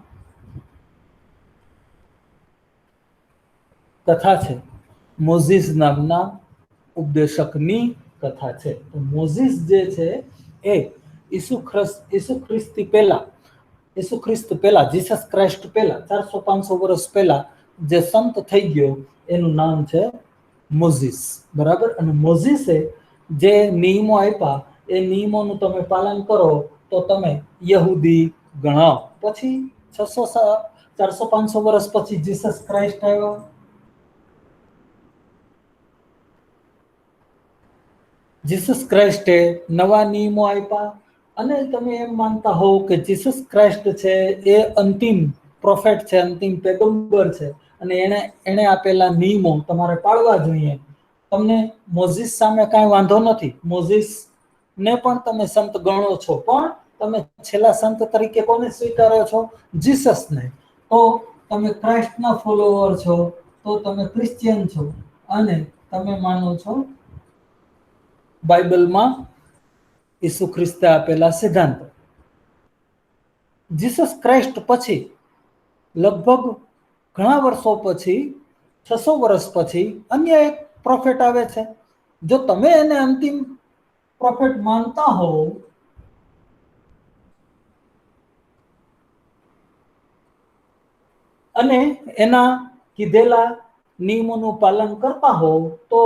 કથા છે, મોઝીસ નામના ઉપદેશકની કથા છે. તો મોઝીસ જે છે એ ઈસુ ખ્રિસ્ત પહેલા, જીસસ ક્રાઇસ્ટ પહેલા 400-500 વર્ષ પહેલા જે સંત થઈ ગયો એનું નામ છે મોઝીસ. બરાબર. અને મોઝીસે જે નિયમો આપ્યા એ નિયમોનું તમે પાલન કરો તો તમે યહૂદી ગણાવ. પછી 400-500 વર્ષ પછી જીસસ ક્રાઇસ્ટ આવ્યા. જીસસ ક્રાઇસ્ટે નવા નિયમો આપ્યા અને તમે એમ માનતા હોવ કે જીસસ ક્રાઇસ્ટ છે એ અંતિમ પ્રોફેટ છે, અંતિમ પેગમ્બર છે અને એને આપેલા નિયમો તમારે પાળવા જોઈએ. તમને મોઝીસ સામે કાંઈ વાંધો નથી, મોઝીસ ને પણ તમે સંત ગણો છો, પણ તમે છેલ્લા સંત તરીકે કોને સ્વીકારો છો? જીસસને. તો તમે ક્રાઇસ્ટના ફોલોવર છો, તો તમે ક્રિશ્ચિયન છો અને તમે માનો છો બાઇબલમાં ઈસુ ખ્રિસ્તે આપેલા સિદ્ધાંતો. જીસસ ક્રાઇસ્ટ પછી લગભગ ઘણા વર્ષો પછી, 600 વર્ષ પછી અન્ય એક પ્રોફેટ આવે છે. જો તમે એને અંતિમ પ્રોફેટ માનતા હો અને એના કીધેલા નિયમોનું પાલન કરતા હો તો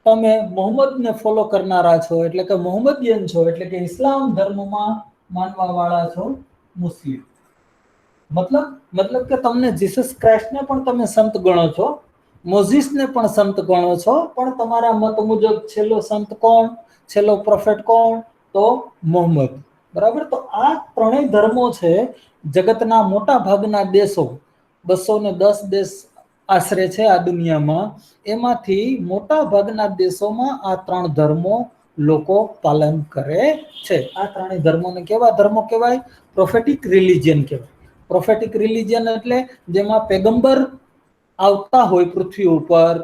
તમે મોહમ્મદને ફોલો કરનારા છો, એટલે કે મોહમ્મદિયન છો, એટલે કે ઇસ્લામ ધર્મમાં માનવા વાળા છો, મુસ્લિમ. મતલબ કે તમને જીસસ ક્રાઇસ્ટને પણ તમે સંત ગણો છો, મોઝીસને પણ સંત ગણો છો, પણ તમારા મત મુજબ છેલ્લો સંત કોણ, છેલ્લો પ્રોફેટ કોણ? તો મોહમ્મદ. બરાબર. તો આ ત્રણેય ધર્મો છે જગતના મોટા ભાગના દેશો, 210 દેશ આશરે છે આ દુનિયામાં, એમાંથી મોટા ભાગના દેશોમાં આ ત્રણ ધર્મો લોકો પાલન કરે છે. આ ત્રણેય ધર્મોને કેવા ધર્મો કહેવાય? પ્રોફેટિક રિલિજિયન કહેવાય. પ્રોફેટિક રિલિજિયન એટલે જેમાં પેગંબર આવતા હોય પૃથ્વી ઉપર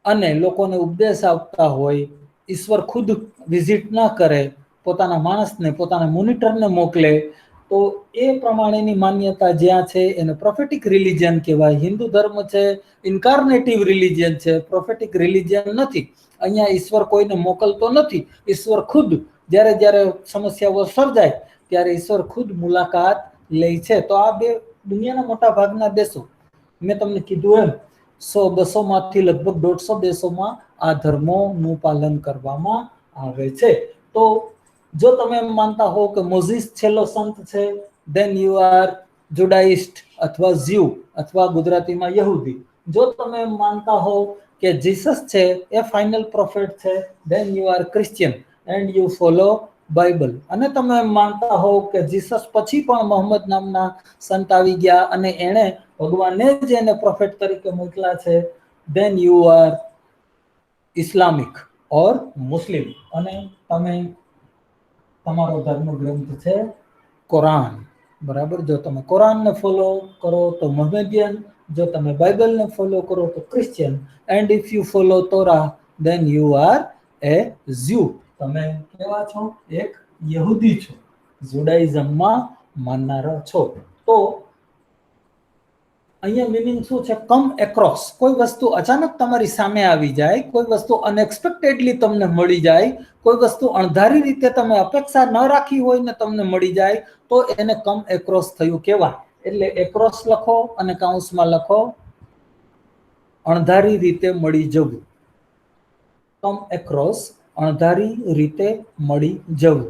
અને લોકોને ઉપદેશ આપતા હોય, ઈશ્વર ખુદ વિઝિટ ના કરે, પોતાના માણસને, પોતાના મોનિટરને મોકલે, તો એ પ્રમાણેની માન્યતા જ્યાં છે એને પ્રોફેટિક રિલિજિયન કહેવાય. હિન્દુ ધર્મ છે ઇન્કાર્નેટિવ રિલિજિયન છે, પ્રોફેટિક રિલિજિયન નથી. અહીંયા ઈશ્વર કોઈને મોકલતો નથી, ઈશ્વર ખુદ જ્યારે જ્યારે સમસ્યાઓ સર્જાય ત્યારે ઈશ્વર ખુદ મુલાકાત લે છે. તો આ બે દુનિયાના મોટા ભાગના દેશો, મેં તમને કીધું એમ 100-200 માંથી લગભગ 150 દેશોમાં આ ધર્મોનું પાલન કરવામાં આવે છે. તો જો તમે એમ માનતા હો કે મોઝીસ છેલ્લો સંત છે, ધેન યુ આર જુડાઇસ્ટ અથવા જ્યુ અથવા ગુજરાતીમાં યહૂદી. જો તમે એમ માનતા હો કે જીસસ છે એ ફાઇનલ પ્રોફેટ છે, than you R Christian and you follow Bible. અને તમે એમ માનતા હો કે જીસસ પછી પણ મોહમ્મદ નામના સંત આવી ગયા અને એણે ભગવાને જ એને પ્રોફેટ તરીકે મોકલા છે, ધેન યુ આર ઇસ્લામિક ઓર મુસ્લિમ. અને તમે તમારો ધર્મ ગ્રંથ છે કોરાન. બરાબર. જો તમે કોરાનને ફોલો કરો તો મોહમ્મદિયન, જો તમે બાઇબલને ફોલો કરો તો Christian, and if you follow Torah then you are a Jew. તમે કેવા છો? એક યહૂદી છો, જુડાઇઝમમાં માનનારા છો. તો અહીંયા મીનિંગ શું છે? કમ એક્રોસ. કોઈ વસ્તુ અચાનક તમારી સામે આવી જાય, કોઈ વસ્તુ અનએક્સપેક્ટેડલી તમને મળી જાય, કોઈ વસ્તુ અણધારી રીતે તમે અપેક્ષા ન રાખી હોય ને તમને મળી જાય, તો એને કમ એક્રોસ થયું કહેવાય. એટલે એક્રોસ લખો અને કાઉન્સમાં લખો અણધારી રીતે મળી જવું. કમ એક્રોસ, અણધારી રીતે મળી જવું.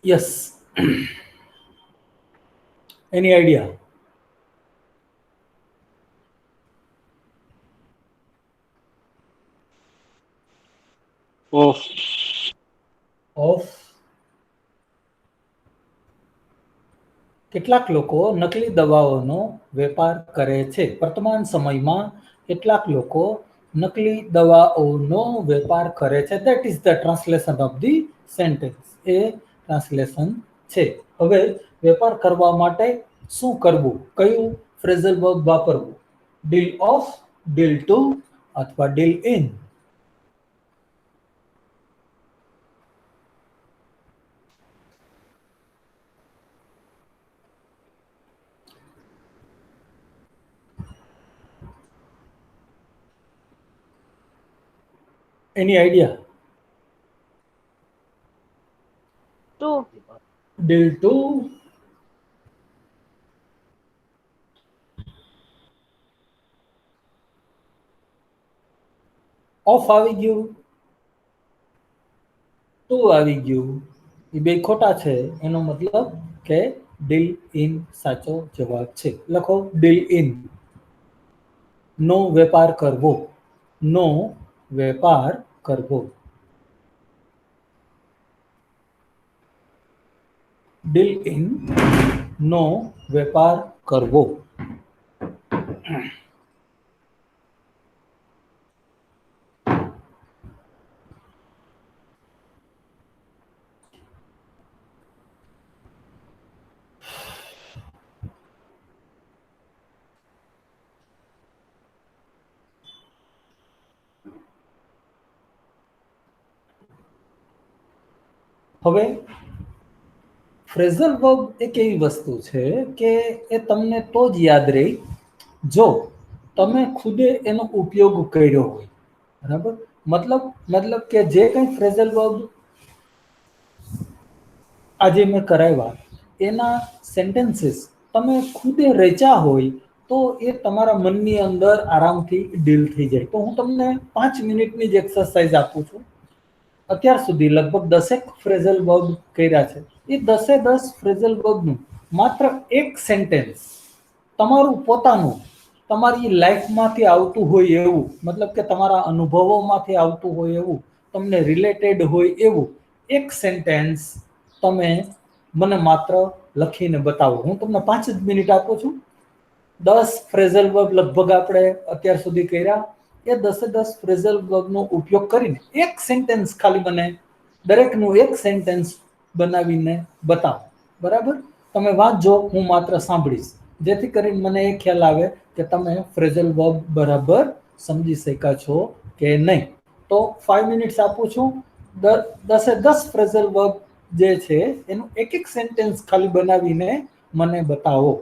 Yes. Any idea? Of. Of. કેટલાક લોકો નકલી દવાઓનો વેપાર કરે છે. વર્તમાન સમયમાં કેટલાક લોકો નકલી દવાઓનો વેપાર કરે છે. That is the translation of the sentence. A translation છે. હવે વેપાર કરવા માટે શું કરવું? કયું ફ્રેઝલ વર્બ વાપરવું? ડીલ ઓફ, ડીલ ટુ અથવા deal in? Any idea? Two. Deal to. Of આવી ગયું, ટુ આવી ગયું, એ બે ખોટા છે. એનો મતલબ કે ડીલ ઇન સાચો જવાબ છે. લખો ડીલ ઇન. નો વેપાર કરવો, નો વેપાર કરવો. ડીલ ઇન, નો વેપાર કરવો. હવે ફ્રેઝલ વર્બ એક એવી વસ્તુ છે કે એ તમને તો જ યાદ રહી જો તમે ખુદે એનો ઉપયોગ કર્યો હોય. બરાબર? મતલબ કે જે કંઈ ફ્રેઝલ વર્બ આજે મેં કરાવ્યા એના સેન્ટેન્સીસ તમે ખુદે રચ્યા હોય તો એ તમારા મનની અંદર આરામથી ડીલ થઈ જાય. તો હું તમને 5 મિનિટની જ એક્સરસાઇઝ આપું છું. અત્યાર સુધી લગભગ 10 ફ્રેઝલ વર્બ કર્યા છે. એ 10 ફ્રેઝલ વર્બનું માત્ર એક સેન્ટેન્સ તમારું પોતાનું, તમારી લાઈફમાંથી આવતું હોય એવું, મતલબ કે તમારા અનુભવોમાંથી આવતું હોય એવું, તમને રિલેટેડ હોય એવું એક સેન્ટેન્સ તમે મને માત્ર લખીને બતાવો. હું તમને 5 જ મિનિટ આપું છું. 10 ફ્રેઝલ વર્બ લગભગ આપણે અત્યાર સુધી કર્યા. એ 10 ફ્રેઝલ વર્બનો ઉપયોગ કરીને એક સેન્ટેન્સ ખાલી મને દરેકનું એક સેન્ટેન્સ બનાવીને બતાવો. બરાબર? તમે વાંચજો, હું માત્ર સાંભળીશ, જેથી કરીને મને એ ખ્યાલ આવે કે તમે ફ્રેઝલ વર્બ બરાબર સમજી શક્યા છો કે નહીં. તો 5 મિનિટ્સ આપું છું. 10 ફ્રેઝલ વર્બ જે છે એનું એક સેન્ટેન્સ ખાલી બનાવીને મને બતાવો.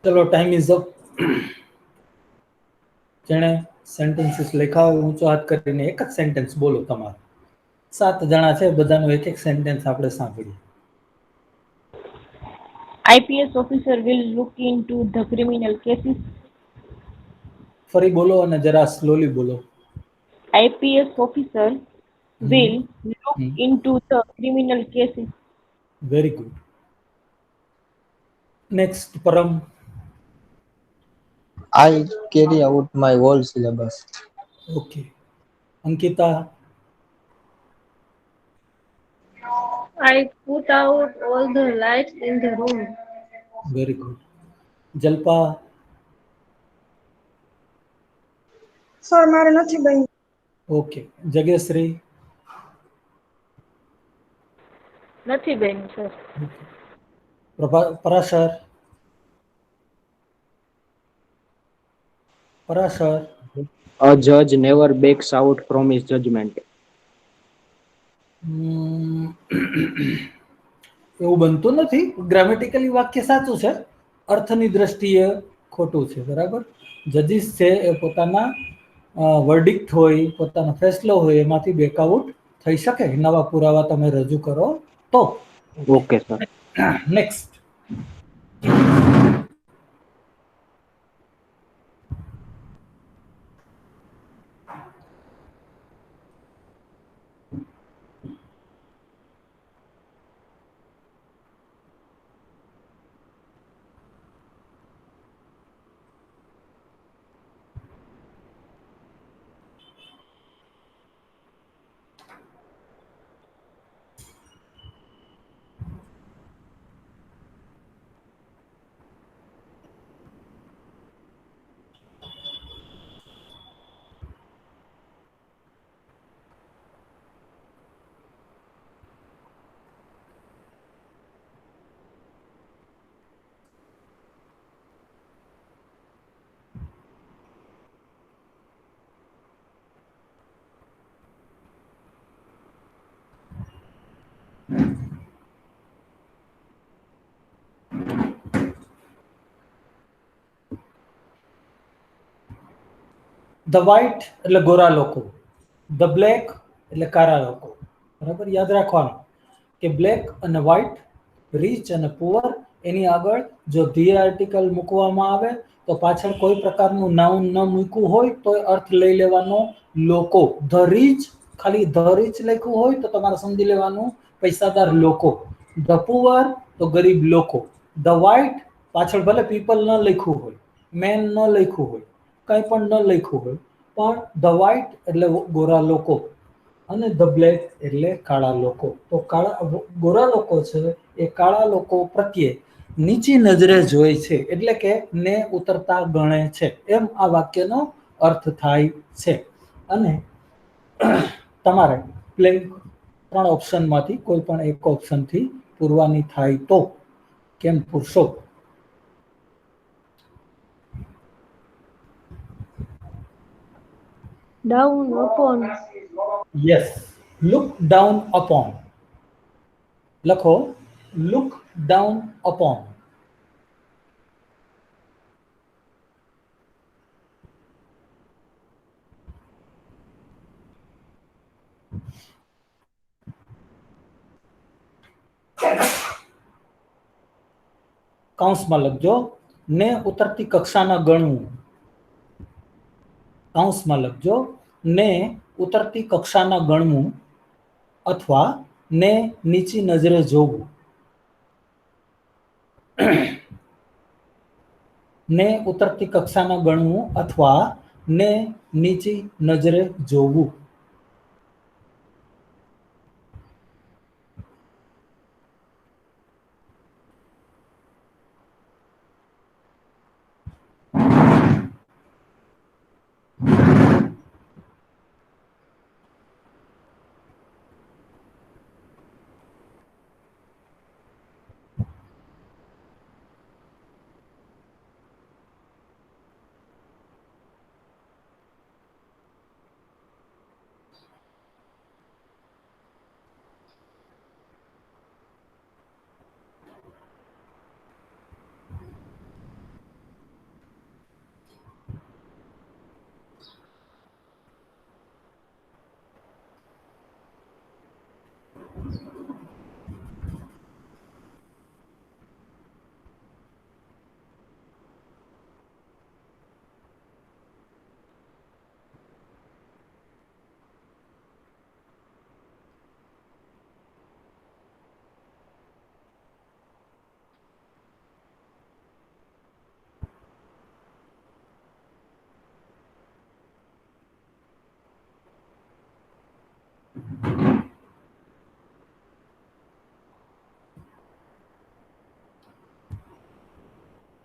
ચલો ટાઈમ ઇઝ અપ. જેણે સેન્ટેન્સીસ લખ્યા હોય ઊંચો હાથ કરીને એક જ સેન્ટેન્સ બોલો તમારો. 7 જણા છે, બધાનો એક એક સેન્ટેન્સ આપણે સાંભળીએ. IPS officer will look into the criminal cases. ફરી બોલો અને જરા સ્લોલી બોલો. IPS officer will look into the criminal cases. Very good. Next Param. I carry out my whole syllabus. Okay. Ankita. I put out all the lights in the room. Very good. Jalpa. Sir મારે નથી બન્યું. Okay. જગેશ્રી. નથી બેન sir. Parashar. Parashar. A judge never backs out from his judgment. એવું બનતું નથી. Grammatically વાક્ય સાચું છે, અર્થની દ્રષ્ટિએ ખોટું છે. બરાબર. જજીસ છે એ પોતાના વર્ડિક્ટ હોય, પોતાનો ફેસલો હોય, એમાંથી બેકઆઉટ થઈ શકે નવા પુરાવા તમે રજૂ કરો તો. Okay sir. Next. The white એટલે ગોરા લોકો, ધ બ્લેક એટલે કાળા લોકો. બરાબર. યાદ રાખવાનું કે બ્લેક અને વ્હાઇટ, રીચ અને પુઅર, એની આગળ જો ધી આર્ટિકલ મૂકવામાં આવે તો પાછળ કોઈ પ્રકારનું નાઉન ન મૂક્યું હોય તો અર્થ લઈ લેવાનો લોકો. ધ રીચ, ખાલી ધ રીચ લખ્યું હોય તો તમારે સમજી લેવાનું પૈસાદાર લોકો. ધ પુઅર તો ગરીબ લોકો. ધ વ્હાઇટ પાછળ ભલે પીપલ ન લખ્યું હોય, મેન ન લખ્યું હોય, કંઈ પણ ન લખ્યું હોય, પણ ધ વ્હાઇટ એટલે ગોરા લોકો અને ધ બ્લેક એટલે કાળા લોકો. તો ગોરા લોકો છે એ કાળા લોકો પ્રત્યે નીચી નજરે જોઈ છે, એટલે કે ને ઉતરતા ગણે છે, એમ આ વાક્યનો અર્થ થાય છે. અને તમારે પ્લેન 3 ઓપ્શનમાંથી કોઈ પણ એક ઓપ્શનથી પૂરવાની થાય તો કેમ પૂરશો? Down upon. Yes. Look down upon. લખો લુક ડાઉન અપોન. કૌંસમાં લખજો ને ઉતરતી કક્ષાના ગણવું. કૌંસમાં લખજો ને ઉતરતી કક્ષાના ગણવું અથવા ને નીચી નજરે જોવું. ને ઉતરતી કક્ષાના ગણવું અથવા ને નીચી નજરે જોવું.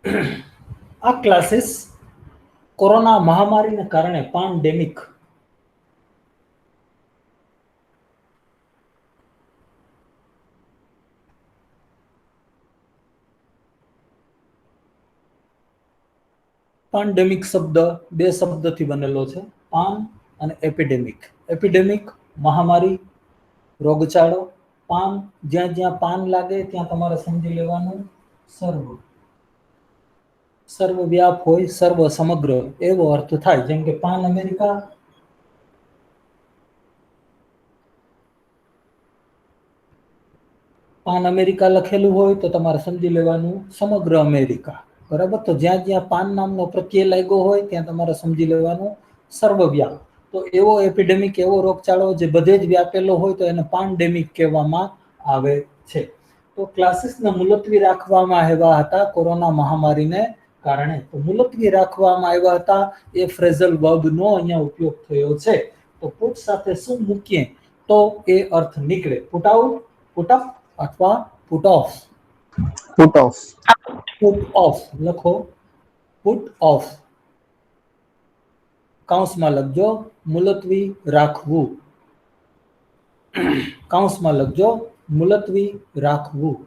આ ક્લાસીસ કોરોના મહામારીને કારણે પેન્ડેમિક પેન્ડેમિક શબ્દ બે શબ્દથી બનેલો છે, પાન અને એપિડેમિક. એપિડેમિક મહામારી, રોગચાળો. પાન જ્યાં જ્યાં પાન લાગે ત્યાં તમારે સમજી લેવાનું સર્વવ્યાપ હોય, સર્વ સમગ્ર એવો અર્થ થાય. જેમ કે પાન અમેરિકા, પાન અમેરિકા લખેલું હોય તો તમારે સમજી લેવાનું સમગ્ર અમેરિકા. બરાબર. તો જ્યાં જ્યાં પાન નામનો પ્રત્યય લાગ્યો હોય ત્યાં તમારે સમજી લેવાનું સર્વવ્યાપ. તો એવો એપિડેમિક, એવો રોગચાળો જે બધે જ વ્યાપેલો હોય તો એને પેન્ડેમિક કહેવામાં આવે છે. તો ક્લાસીસને મુલતવી રાખવામાં આવ્યા હતા કોરોના મહામારીને કારણે. તો મુલતવી રાખવામાં આવ્યા હતા એ ફ્રેઝલ વર્બનો અહીંયા ઉપયોગ થયો છે. તો પુટ સાથે શું મૂકીએ તો એ અર્થ નીકળે? પુટ આઉટ, પુટ અપ અથવા put of. Put of. Put of લખો, પુટ ઓફ. કૌંસમાં લખજો મુલતવી રાખવું. કૌંસમાં લખજો મુલતવી રાખવું.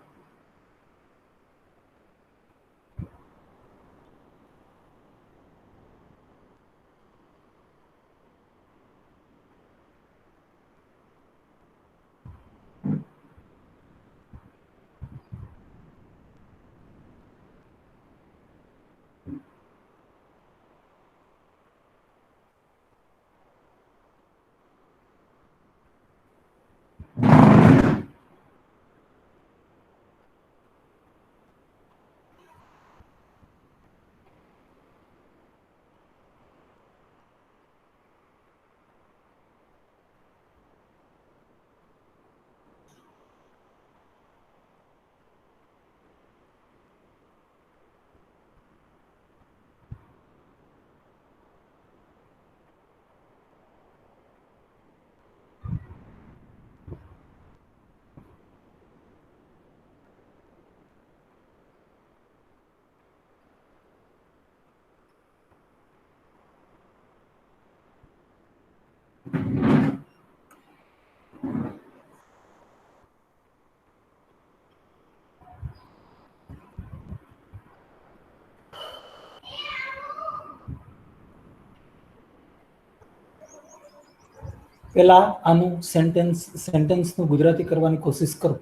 પેલા આનું સેન્ટેન્સનું ગુજરાતી કરવાની કોશિશ કરો.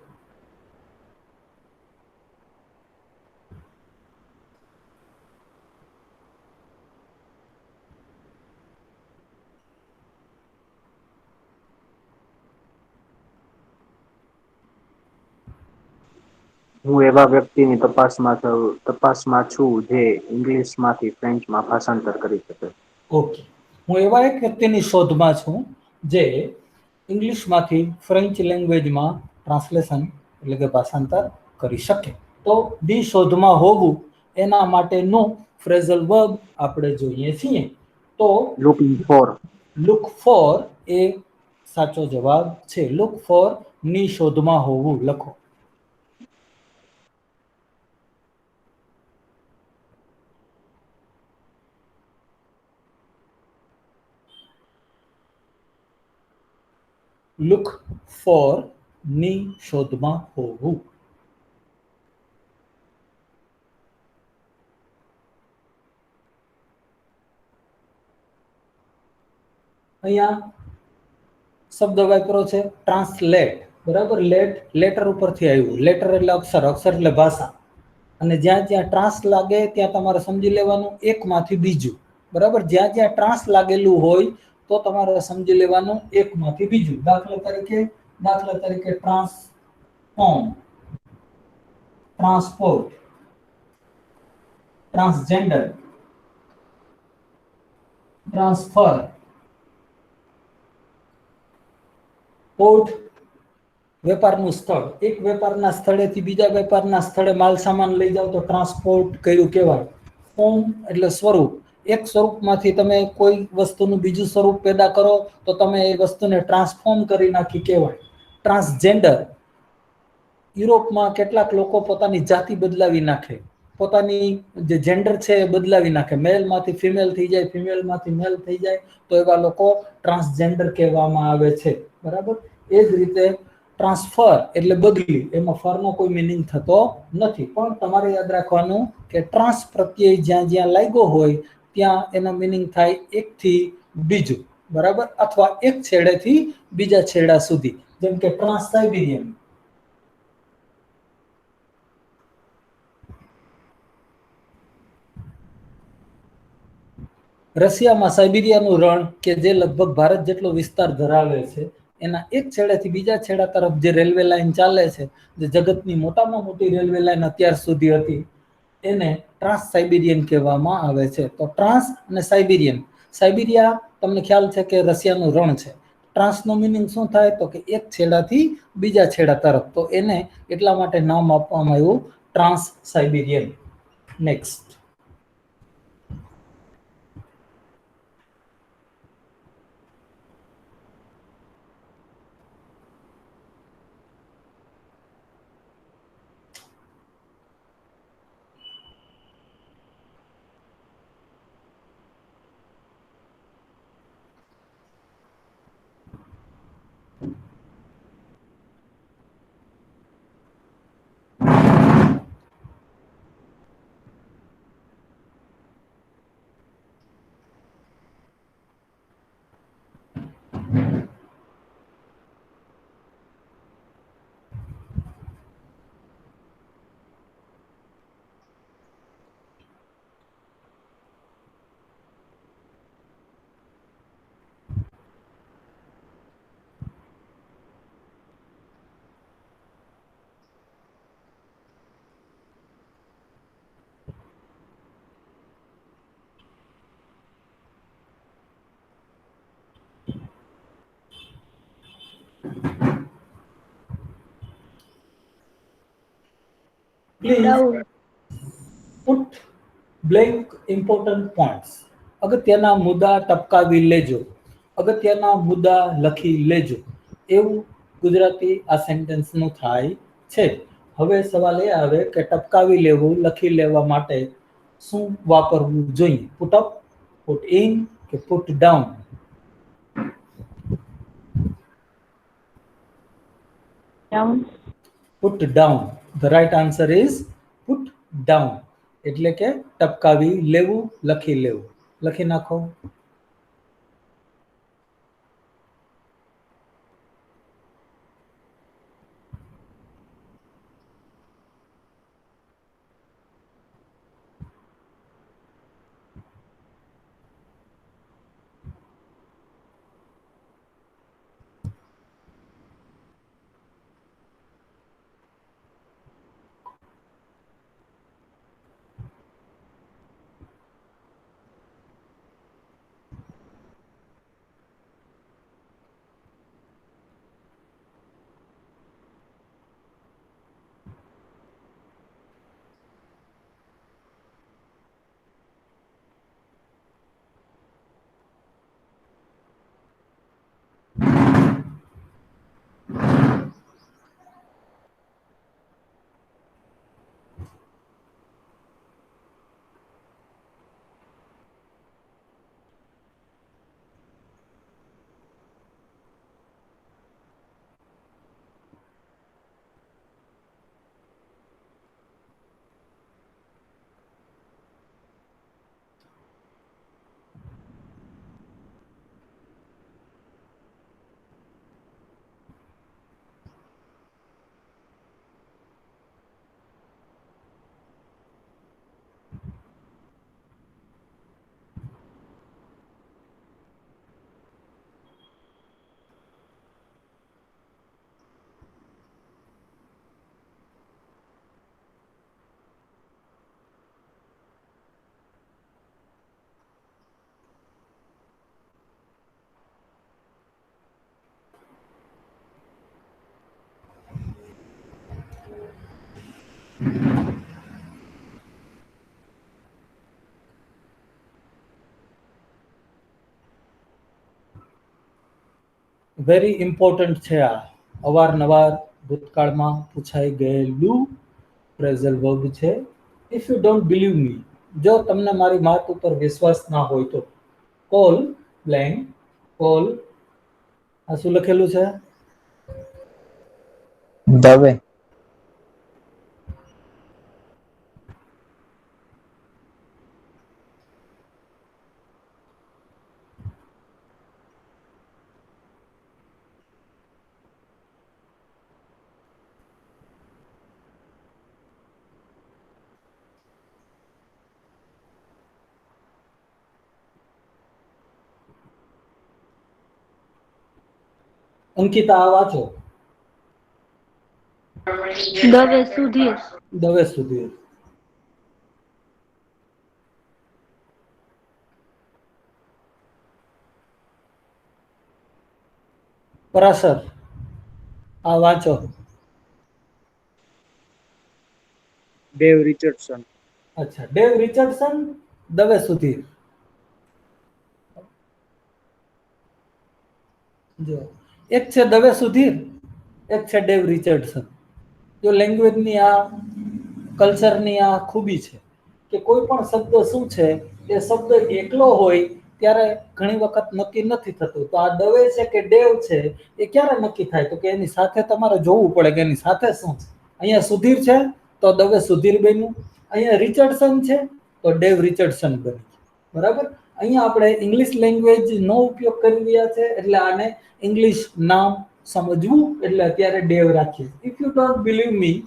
હું એવા વ્યક્તિની તપાસમાં છું જે ઇંગ્લિશમાંથી ફ્રેન્ચમાં ભાષાંતર કરી શકે. ઓકે. હું એવા એક વ્યક્તિની શોધમાં છું જે ઇંગ્લિશમાંથી ફ્રેન્ચ લેંગ્વેજમાં ટ્રાન્સલેશન એટલે કે ભાષાંતર કરી શકે. તો દી શોધમાં હોવું એના માટેનું ફ્રેઝલ વર્બ આપણે જોઈએ છીએ. તો લુકિંગ ફોર. લુક ફોર એ સાચો જવાબ છે. લુક ફોર ની શોધમાં હોવું લખો. લુક ફોર ની શોધમાં હોવું. અહીંયા શબ્દ વાપરો છે ટ્રાન્સલેટ. બરાબર. લેટર ઉપરથી આવ્યું. લેટર એટલે અક્ષર, અક્ષર એટલે ભાષા. અને જ્યાં જ્યાં ટ્રાન્સ લાગે ત્યાં તમારે સમજી લેવાનું એકમાંથી બીજું. બરાબર. જ્યાં જ્યાં ટ્રાન્સ લાગેલું હોય તો તમારે સમજી લેવાનું એકમાંથી બીજું. દાખલા તરીકે transform, transport, transgender, transfer. Port વેપારનું સ્થળ. એક વેપારના સ્થળેથી બીજા વેપારના સ્થળે માલ સામાન લઈ જાવ તો ટ્રાન્સપોર્ટ કર્યું કહેવાય. ફોર્મ એટલે સ્વરૂપ. એક સ્વરૂપમાંથી તમે કોઈ વસ્તુનું બીજું સ્વરૂપ પેદા કરો તો તમે એ વસ્તુને ટ્રાન્સફોર્મ કરી નાખી કહેવાય. ટ્રાન્સજેન્ડર. યુરોપમાં કેટલાક લોકો પોતાની જાતિ બદલાવી નાખે. પોતાની જે જેન્ડર છે એ બદલાવી નાખે, મેલમાંથી ફિમેલ થઈ જાય, ફિમેલમાંથી મેલ થઈ જાય, તો એવા લોકો ટ્રાન્સજેન્ડર કહેવામાં આવે છે. બરાબર. એ જ રીતે ટ્રાન્સફર એટલે બદલી, એમાં ફરનો કોઈ મિનિંગ થતો નથી. પણ તમારે યાદ રાખવાનું કે ટ્રાન્સ પ્રત્યય જ્યાં જ્યાં લાગ્યો હોય ત્યાં એનો મિનિંગ થાય એકથી બીજું. બરાબર. અથવા એક છેડેથી બીજા છેડા સુધી, જેમ કે ટ્રાન્સ સાઇબિરિયન. રશિયામાં સાઇબિરિયાનું રણ કે જે લગભગ ભારત જેટલો વિસ્તાર ધરાવે છે, એના એક છેડેથી બીજા છેડા તરફ જે રેલવે લાઇન ચાલે છે, જે જગતની મોટામાં મોટી રેલવે લાઇન અત્યાર સુધી હતી, એને ટ્રાન્સ સાઇબિરિયન કહેવામાં આવે છે. તો ટ્રાન્સ અને સાઇબિરિયન. સાઇબિરિયા તમને ખ્યાલ છે કે રશિયાનું રણ છે. ટ્રાન્સનો મિનિંગ શું થાય? તો કે એક છેડાથી બીજા છેડા તરફ. તો એને એટલા માટે નામ આપવામાં આવ્યું trans Siberian. Next. Please Down. put blank important points. અગત્યના મુદ્દા ટપકાવી લેજો. અગત્યના મુદ્દા લખી લેજો. એવું ગુજરાતી આ સેન્ટેન્સનું થાય છે. હવે સવાલ એ આવે કે ટપકાવી લેવું, લખી લેવા માટે શું વાપરવું જોઈએ? પુટ અપ, પુટ ઇન કે put down? Down. Put down. The right answer is put down. એટલે કે ટપકાવી લેવું, લખી લેવું. લખી નાખો. વેરી ઇમ્પોર્ટન્ટ છે આ. અવારનવાર ભૂતકાળમાં પૂછાઈ ગયેલું ફ્રેઝલ વર્બ છે. If you don't believe me, જો તમને મારી વાત ઉપર વિશ્વાસ ના હોય તો કોલ બ્લેન્ક કોલ, આ શું લખેલું છે? દવે. અંકિતા આ વાંચો. દવે સુધીર. દવે સુધીર. પરાસર આ વાંચો. ડેવ રિચર્ડસન. અચ્છા, ડેવ રિચર્ડસન, દવે સુધીર. જો એક છે દવે સુધીર, એક છે ડેવ રિચર્ડસન. જો લેંગ્વેજની આ કલ્ચરની આ ખૂબી છે કે કોઈ પણ શબ્દ શું છે એ શબ્દ એકલો હોય ત્યારે ઘણી વખત નક્કી નથી થતું. તો આ દવે છે કે ડેવ છે એ ક્યારે નક્કી થાય? તો કે એની સાથે તમારે જોવું પડે કે એની સાથે શું છે. અહીંયા સુધીર છે તો દવે સુધીર બન્યું, અહીંયા રિચર્ડસન છે તો ડેવ રિચર્ડસન બન્યું. બરાબર. અહીંયા આપણે ઇંગ્લિશ લેંગ્વેજ નો ઉપયોગ કરી રહ્યા છે એટલે આને ઇંગ્લિશ નામ સમજવું એટલે અત્યારે ડેવ રાખીએ. If you don't believe me,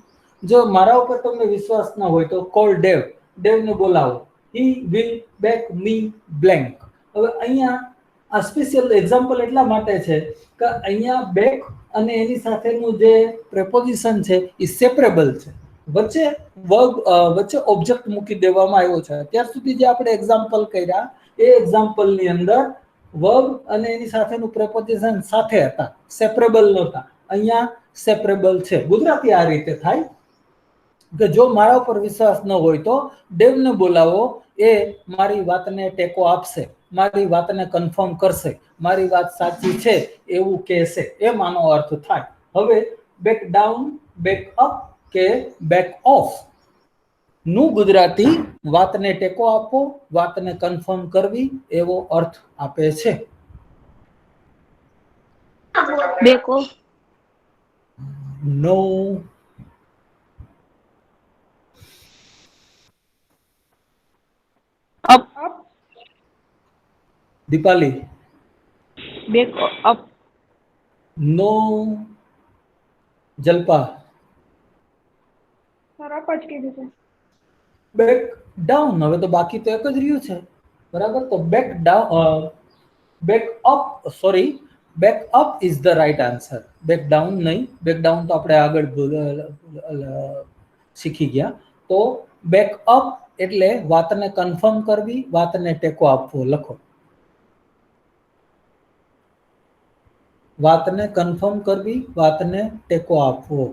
જો મારા ઉપર તમને વિશ્વાસ ના હોય તો કોલ ડેવ, ડેવને બોલાવો. He will back me blank. હવે અહીંયા આ સ્પેશિયલ એક્ઝામ્પલ એટલા માટે છે કે અહીંયા બેક અને એની સાથેનું જે પ્રેપોઝિશન છે એ સેપરેબલ છે. વચ્ચે વર્બ વચ્ચે ઓબ્જેક્ટ મૂકી દેવામાં આવ્યો છે. અત્યાર સુધી જે આપણે એક્ઝામ્પલ કર્યા એ એક્ઝામ્પલની અંદર વર્બ અને એની સાથેનું પ્રેપોઝિશન સાથે હતા, સેપરેબલ નહોતા. અહીંયા સેપરેબલ છે. ગુજરાતી આ રીતે થાય કે જો મારા ઉપર વિશ્વાસ ન હોય તો ડેવને બોલાવો, એ મારી વાતને ટેકો આપશે, મારી વાતને કન્ફર્મ કરશે, મારી વાત સાચી છે એવું કહેશે, એ માનો અર્થ થાય. હવે બેક ડાઉન, બેક અપ કે બેક ઓફ નું ગુજરાતી વાતને ટેકો આપવો, વાતને કન્ફર્મ કરવી એવો અર્થ આપે છે. Back off. No. Up. Deepali. Back up. No. Jalpa. Sir up જ કીધું છે. Back down. હવે તો બાકી તો એક જ રહ્યું છે. બરાબર. તો back down, back up, sorry, back up is the right answer. Back down નહીં, બેક ડાઉન તો આપણે આગળ શીખી ગયા. તો બેક અપ એટલે વાતને કન્ફર્મ કરવી, વાતને ટેકો આપવો. લખો, વાતને કન્ફર્મ કરવી, વાતને ટેકો આપવો.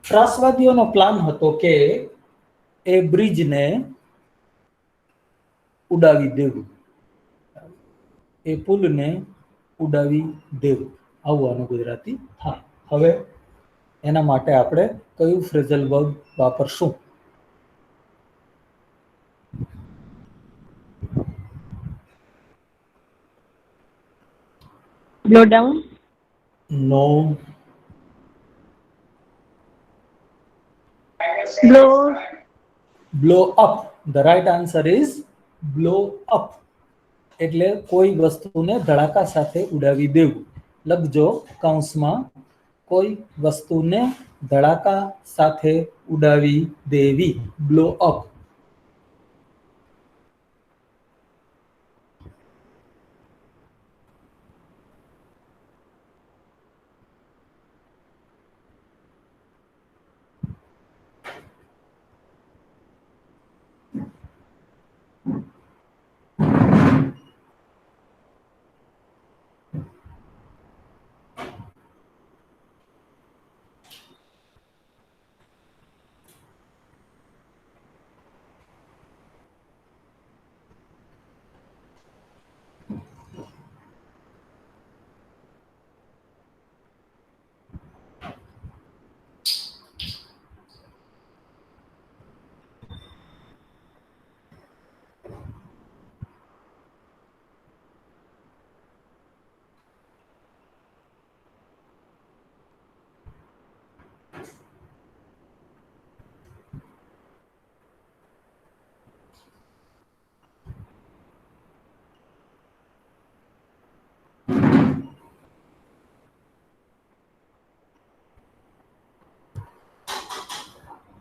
ત્રાસવાદીઓનો પ્લાન હતો કે એ બ્રિજને ઉડાવી દેવું, એ પુલને ઉડાવી દેવું, આવું આનું ગુજરાતી થાય. હવે એના માટે આપણે કયું ફ્રેઝલ વર્બ વાપરશું? Blow down. No. Blow. Blow up. The right answer is blow up. એટલે કોઈ વસ્તુને ધડાકા સાથે ઉડાવી દેવું. લખજો કૌંસમાં કોઈ વસ્તુને ધડાકા સાથે ઉડાવી દેવી. Blow up.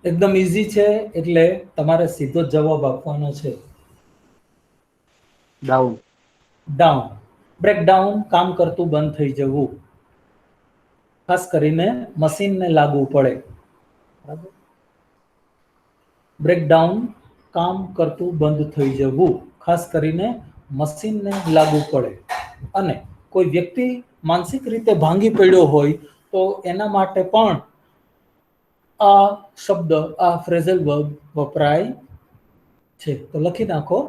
એકદમ ઈઝી છે એટલે તમારે સીધો જવાબ આપવાનો છે. ડાઉન. ડાઉન. બ્રેકડાઉન કામ કરતું બંધ થઈ જવું. ખાસ કરીને મશીનને લાગુ પડે. બરાબર. બ્રેકડાઉન કામ કરતું બંધ થઈ જવું. ખાસ કરીને મશીનને લાગુ પડે. અને કોઈ વ્યક્તિ માનસિક રીતે ભાંગી પડ્યો હોય તો એના માટે પણ આ શબ્દ આ ફ્રેઝલ વર્બ વપરાય છે. તો લખી નાખો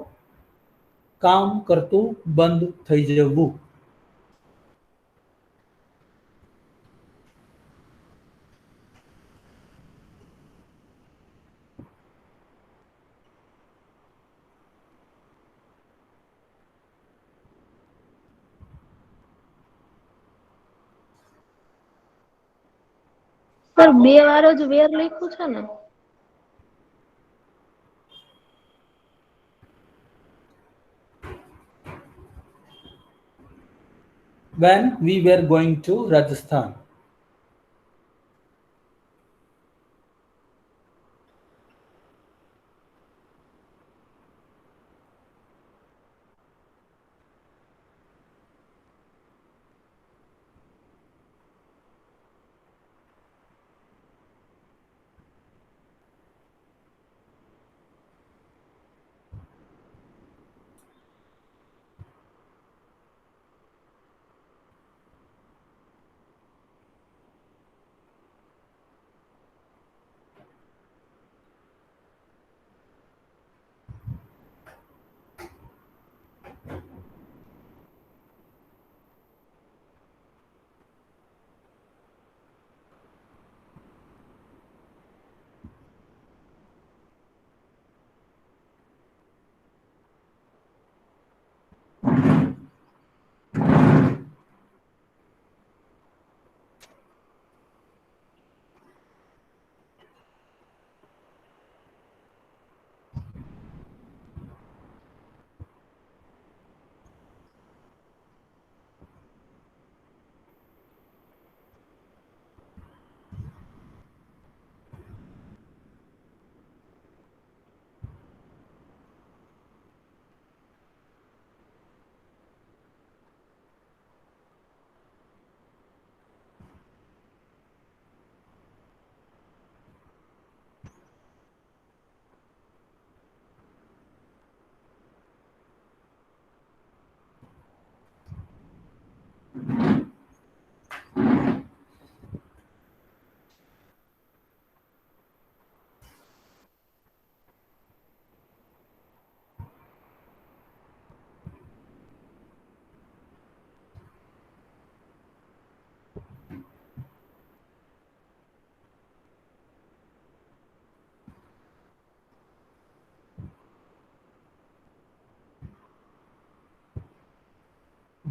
કામ કરતું બંધ થઈ જવું. સર બે વાર જ વેર લખ્યું છે ને? When we were going to Rajasthan.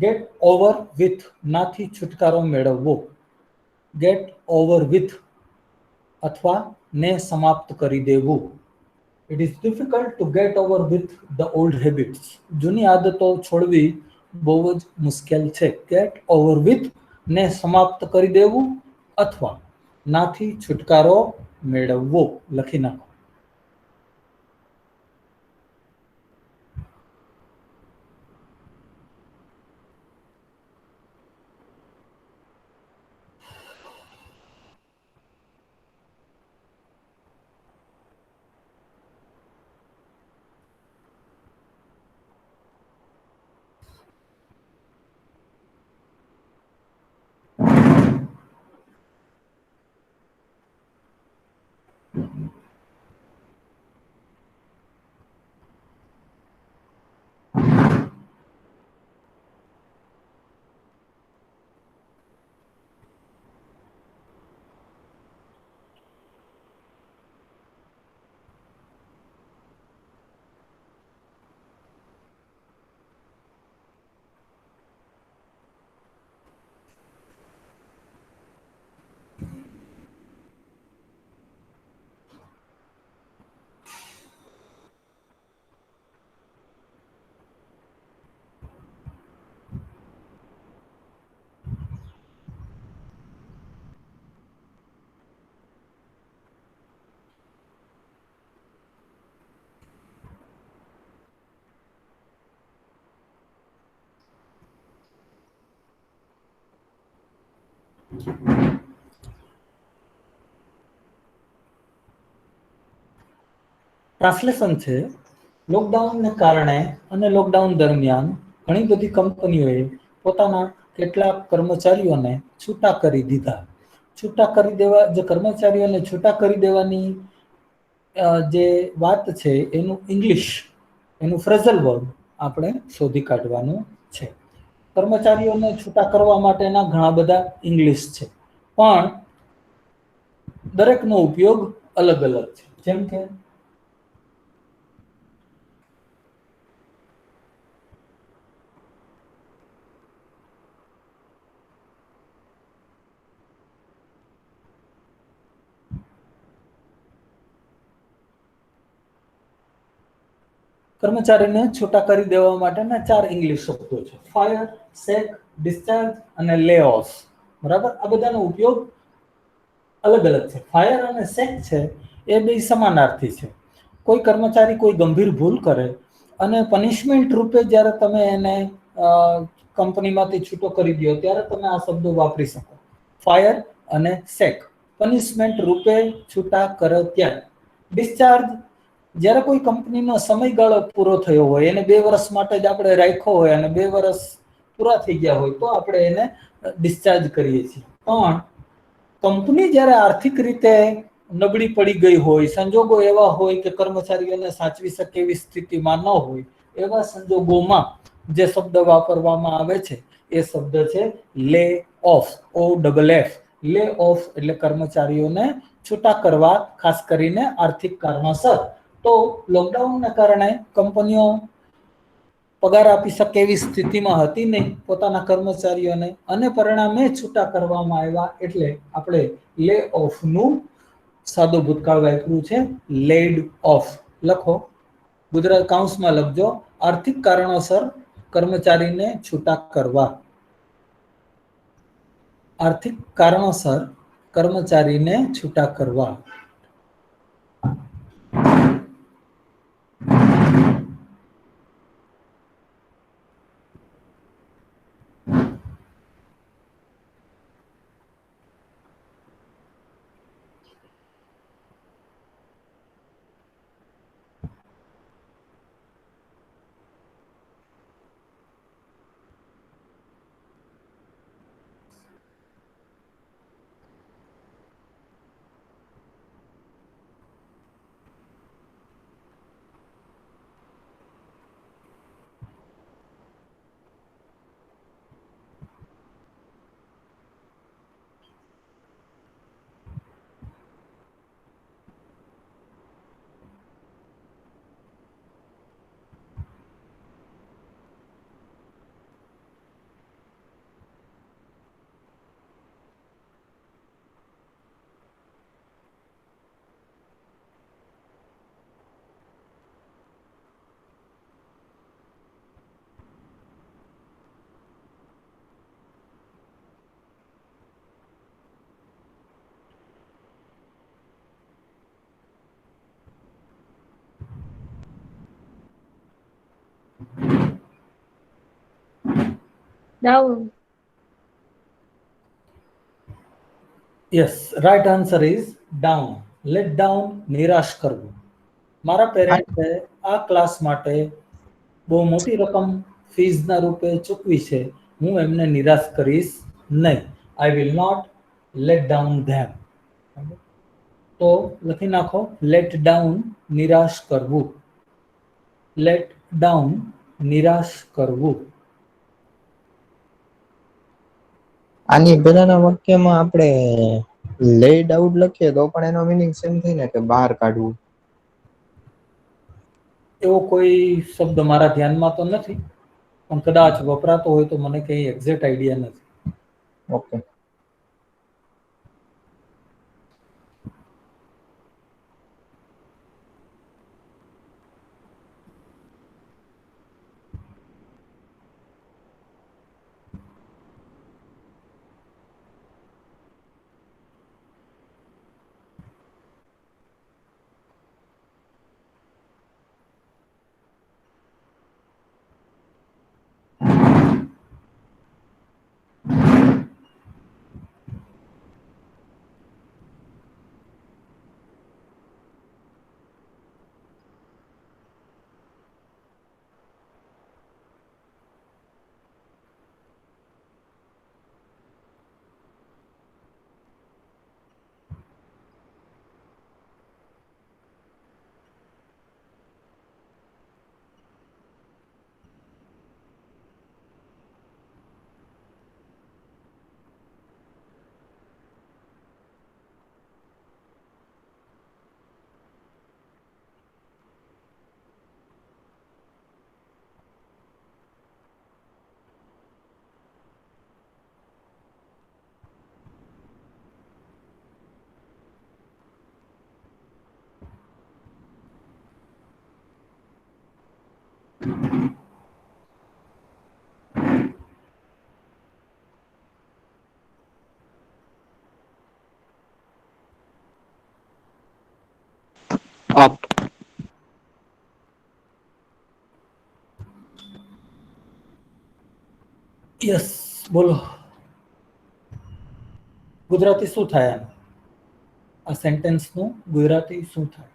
Get over with નાથી છુટકારો મેળવવો. Get over with अथवा ने समाप्त करी देवू. It is difficult to get over with the old habits. જૂની આદતો છોડવી બહુ જ મુશ્કેલ છે. Get over with ને સમાપ્ત કરી દેવું અથવા નાથી છુટકારો મેળવવો. લખી નાખો. ટ્રાન્સલેશન છે. લોકડાઉનને કારણે અને લોકડાઉન દરમિયાન ઘણી બધી કંપનીઓએ પોતાના કેટલાક કર્મચારીઓને છૂટા કરી દીધા. છૂટા કરી દેવા, જે કર્મચારીઓને છૂટા કરી દેવાની જે વાત છે એનું ઇંગ્લિશ, એનું ફ્રેઝલ વર્બ આપણે શોધી કાઢવાનું છે. કર્મચારીઓને છૂટા કરવા માટેના ઘણા બધા ઇંગ્લિશ છે, પણ દરેકનો ઉપયોગ અલગ અલગ છે. જેમ કે કર્મચારીને છૂટા કરી દેવા માટેના 4 ઇંગ્લિશ શબ્દો છે: ફાયર, સેક, ડિસ્ચાર્જ અને લે ઓફ. બરાબર, આ બધાનો ઉપયોગ અલગ અલગ છે. ફાયર અને સેક છે એ બે સમાનાર્થી છે. કોઈ કર્મચારી કોઈ ગંભીર ભૂલ કરે અને પનિશમેન્ટ રૂપે જ્યારે તમે એને કંપનીમાંથી છૂટો કરી દો ત્યારે તમે આ શબ્દો વાપરી શકો. ફાયર અને સેક, પનિશમેન્ટ રૂપે છૂટા કરે ત્યારે. ડિસ્ચાર્જ, જ્યારે કોઈ કંપનીનો સમયગાળો પૂરો થયો હોય, એને 2 વર્ષ માટે જ આપણે રાખ્યો હોય અને 2 વર્ષ પૂરા થઈ ગયા હોય તો આપણે એને ડિસ્ચાર્જ કરીએ છીએ. પણ કંપની જ્યારે આર્થિક રીતે નબળી પડી ગઈ હોય, સંજોગો એવા હોય કે કર્મચારીઓને સાચવી શકે એવી સ્થિતિમાં ન હોય, એવા સંજોગોમાં જે શબ્દ વાપરવામાં આવે છે એ શબ્દ છે લે ઓફ. OFF. લે ઓફ એટલે કર્મચારીઓને છૂટા કરવા, ખાસ કરીને આર્થિક કારણોસર. તો લોકડાઉનને કારણે કંપનીઓ પગાર આપી શકે એવી સ્થિતિમાં હતી નહીં પોતાના કર્મચારીઓને, અને પરિણામે છૂટા કરવામાં આવ્યા. એટલે આપણે લે ઓફનું સાદો ભૂતકાળ વાપર્યું છે, લેડ ઓફ. લખો, ગુજરાત કાઉન્સમાં લખજો, આર્થિક કારણોસર કર્મચારીને છૂટા કરવા. આર્થિક કારણોસર કર્મચારીને છૂટા કરવા. Down. Yes, right answer is down. Let down, નિરાશ કરવું. મારા પેરેન્ટ્સે આ ક્લાસ માટે બહુ મોટી રકમ ફીઝના રૂપે ચૂકવી છે. હું એમને નિરાશ કરીશ નહીં. I will not let down them. તો લખી નાખો, લેટ ડાઉન, નિરાશ કરવું. લેટ ડાઉન, નિરાશ કરવું. આની પહેલાના વાક્યમાં આપણે લેડ આઉટ લખીએ તો પણ એનો મીનિંગ સેમ થાય ને, કે બહાર કાઢવું. એવો કોઈ શબ્દ મારા ધ્યાનમાં તો નથી, પણ કદાચ વપરાતો હોય તો મને કંઈ એક્ઝેક્ટ આઈડિયા નથી. ઓકે. અપ. યસ, બોલો. ગુજરાતી શું થાય આનું? આ સેન્ટેન્સનું ગુજરાતી શું થાય?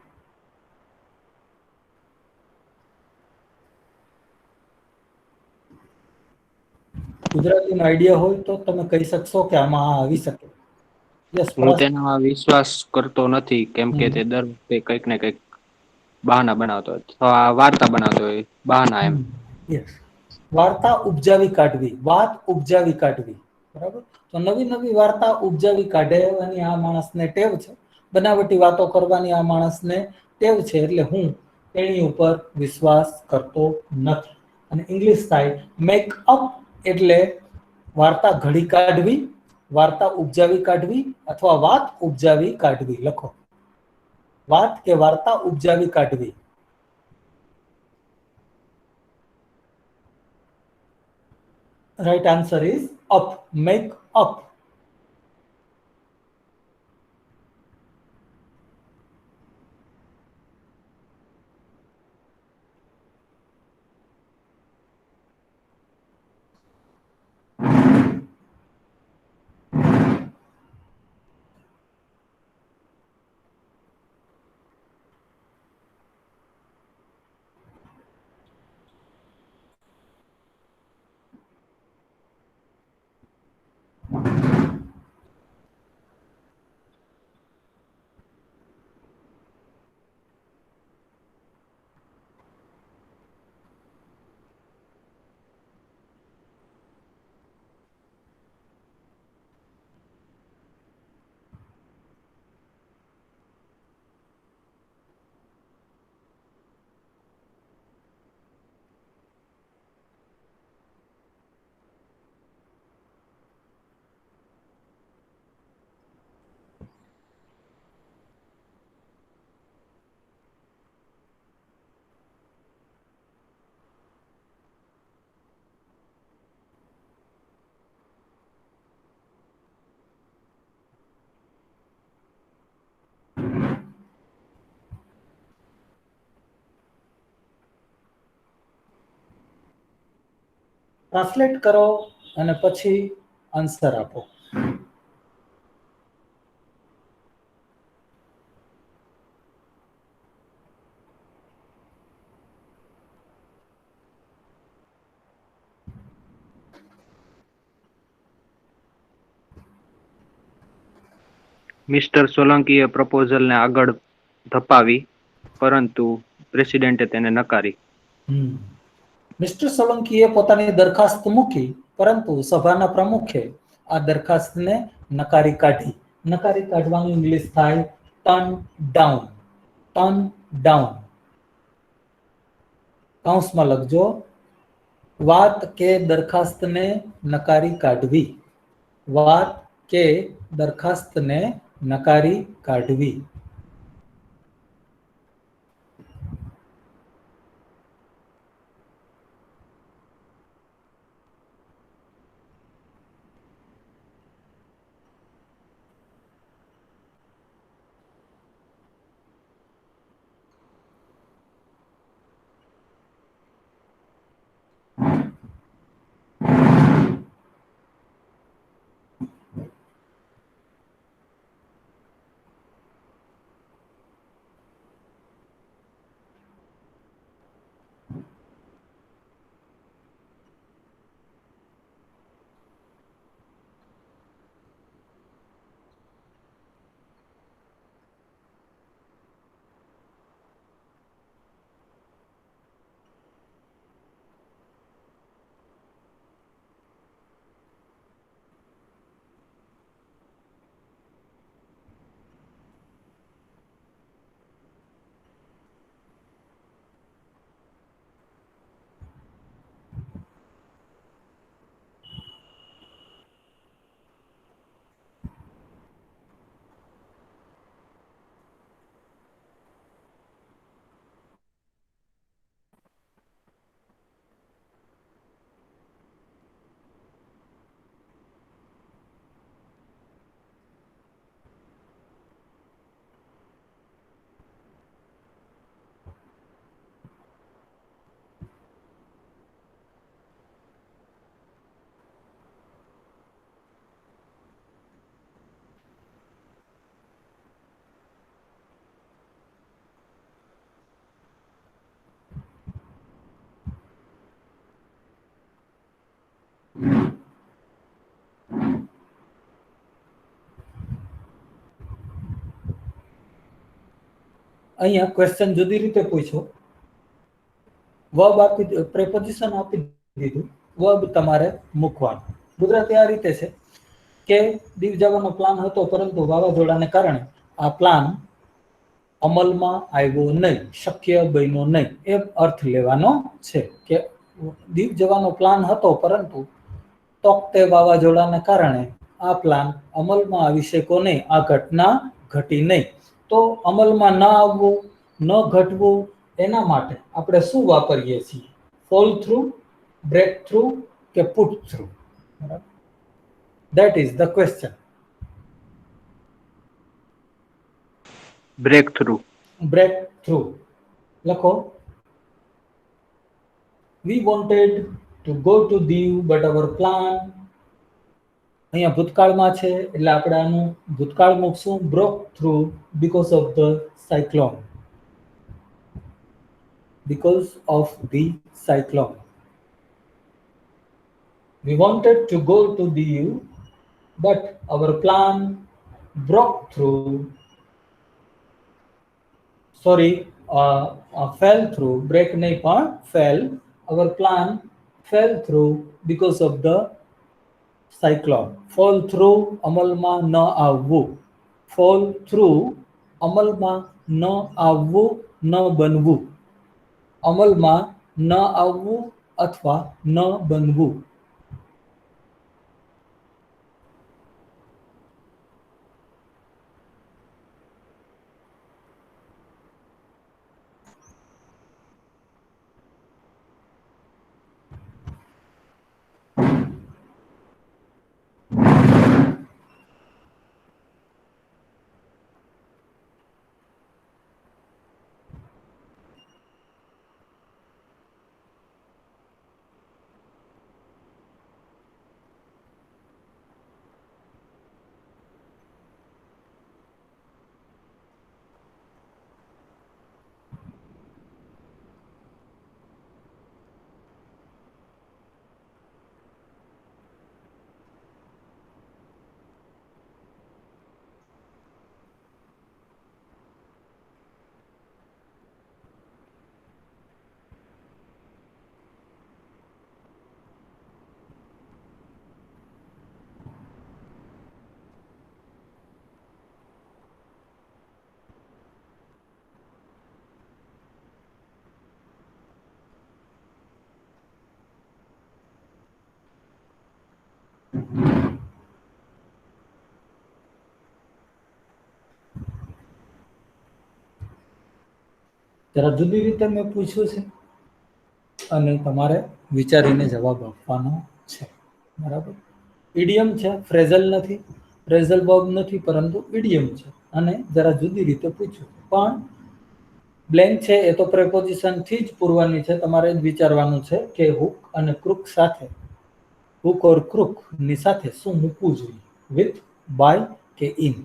ગુજરાતીનો આઈડિયા હોય તો તમે કહી શકશો કે આમાં આ આવી શકે. યસ, હું તેના વિશ્વાસ કરતો નથી, કેમ કે તે દર વખતે કંઈક ને કંઈક બહાના બનાવતો હોય, અથવા વાર્તા બનાવતો હોય. બહાના એમ. યસ, વાર્તા ઉપજાવી કાઢવી, વાત ઉપજાવી કાઢવી. બરાબર. તો નવી નવી વાર્તા ઉપજાવી કાઢવાની આ માણસને ટેવ છે. બનાવટી વાતો કરવાની આ માણસને ટેવ છે. એટલે હું તેની ઉપર વિશ્વાસ કરતો નથી. અને ઇંગ્લિશ થાય મેક અપ, એટલે વાર્તા ઘડી કાઢવી, વાર્તા ઉપજાવી કાઢવી, અથવા વાત ઉપજાવી કાઢવી. લખો, વાત કે વાર્તા ઉપજાવી કાઢવી. Right answer is up. Make up. Translate કરો અને પછી આન્સર આપો. મિસ્ટર સોલંકીએ પ્રપોઝલને આગળ ધપાવી, પરંતુ પ્રેસિડેન્ટે તેને નકારી. મિસ્ટર સોલંકીએ પોતાની દરખાસ્ત મૂકી, પરંતુ સભાના પ્રમુખે આ દરખાસ્તને નકારી કાઢી. નકારી કાઢવાનું ઇંગ્લિશ થાય ટર્ન ડાઉન. Turn down. કૌંસમાં લખજો, વાત કે દરખાસ્તને નકારી કાઢવી. વાત કે દરખાસ્તને નકારી કાઢવી. અહીંયા ક્વેશ્ચન જુદી રીતે પૂછ્યો. વર્બ આપી, પ્રેપોઝિશન આપી દીધું, વર્બ તમારે મૂકવાનું. ગુજરાતી આ રીતે છે કે દીવ જવાનો પ્લાન હતો, પરંતુ વાવાઝોડાને કારણે આ પ્લાન અમલમાં આવ્યો નહીં, શક્ય બન્યો નહીં. એ અર્થ લેવાનો છે કે દીવ જવાનો પ્લાન હતો, પરંતુ તોકતે વાવાઝોડાને કારણે આ પ્લાન અમલમાં આવી શક્યો નહીં, આ ઘટના ઘટી નહીં. તો અમલમાં ન આવવું, ન ઘટવું, એના માટે આપણે શું વાપરીએ છીએ? ફોલ થ્રુ, બ્રેક થ્રુ કે put through? That is the question. Break through. Break through લખો. We wanted to go to Diu, but our plan, અહીંયા ભૂતકાળમાં છે એટલે આપણે આનું ભૂતકાળ મૂકશું. broke through because of the cyclone. Because of the cyclone. We wanted to go to Diu, but our plan broke through. Sorry, fell through. Break નહીં પણ fell. Our plan fell through because of the cyclone. Fall through અમલમાં ન આવવું. Fall through અમલમાં ન આવવું, ન બનવું. અમલમાં ન આવવું અથવા ન બનવું. જરા જુદી રીતે મેં પૂછ્યું છે અને તમારે વિચારીને જવાબ આપવાનો છે, બરાબર. ઇડિયમ છે, ફ્રેઝલ નથી, ફ્રેઝલ વર્બ નથી, પરંતુ ઇડિયમ છે અને જરા જુદી રીતે પૂછ્યું. પણ બ્લેન્ક છે એ તો પ્રેપોઝિશન થી જ પૂરવાની છે. તમારે જ વિચારવાનું છે કે હુક અને ક્રુક સાથે, હુક ઓર ક્રુક ની સાથે શું મૂકવું જોઈએ, વિથ, બાય કે ઇન.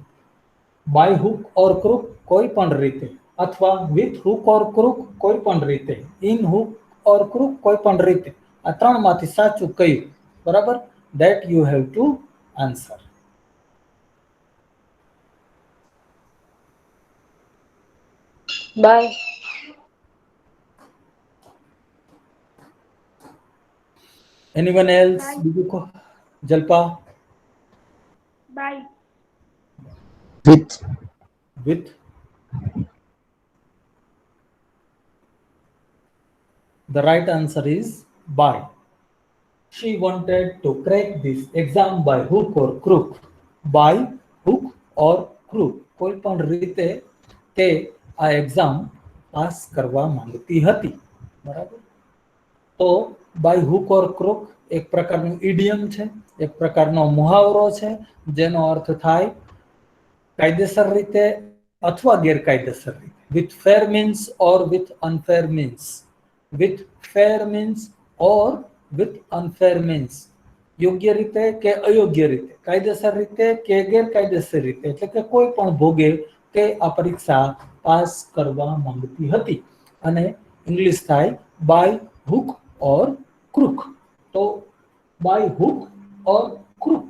બાય હુક ઓર ક્રુક કોઈ પણ રીતે, અથવા વિથ હુક ઓર ક્રુક કોઈ પણ રીતે, ઇન હુક ઓર ક્રુક કોઈ પણ રીતે. આ ત્રણમાંથી સાચું કયું, બરાબર? That you have to answer. Bye. Anyone else? બીજું કો? Jalpa? Bye. With. With? The right answer is by. She wanted to crack this exam by hook or crook. By hook or crook. કોઈ પણ રીતે તે આ એક્ઝામ પાસ કરવા માંગતી હતી, બરાબર. તો બાય હુક ઓર ક્રુક એક પ્રકારનું ઇડિયમ છે, એક પ્રકારનો મુહાવરો છે, જેનો અર્થ થાય કાયદેસર રીતે અથવા ગેરકાયદેસર રીતે. With fair means or with unfair means. With fair means or with unfair means. યોગ્ય રીતે કે અયોગ્ય રીતે, કાયદેસર રીતે કે ગેરકાયદેસર રીતે, એટલે કે કોઈ પણ ભોગે તે આ પરીક્ષા પાસ કરવા માંગતી હતી. અને ઇંગ્લિશ થાય બાય હુક ઓર ક્રુક. તો બાય હુક ઓર ક્રુક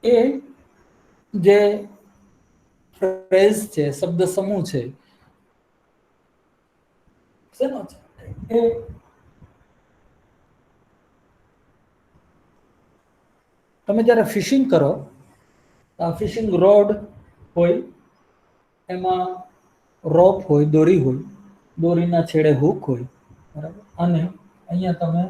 એ જે ફ્રેઝ છે, શબ્દ સમૂહ છે, શેનો છે? એ તમે જ્યારે ફિશિંગ કરો, ફિશિંગ રોડ હોય, એમાં રોપ હોય, દોરી હોય, દોરીના છેડે હુક હોય, બરાબર. અને અહીંયા તમે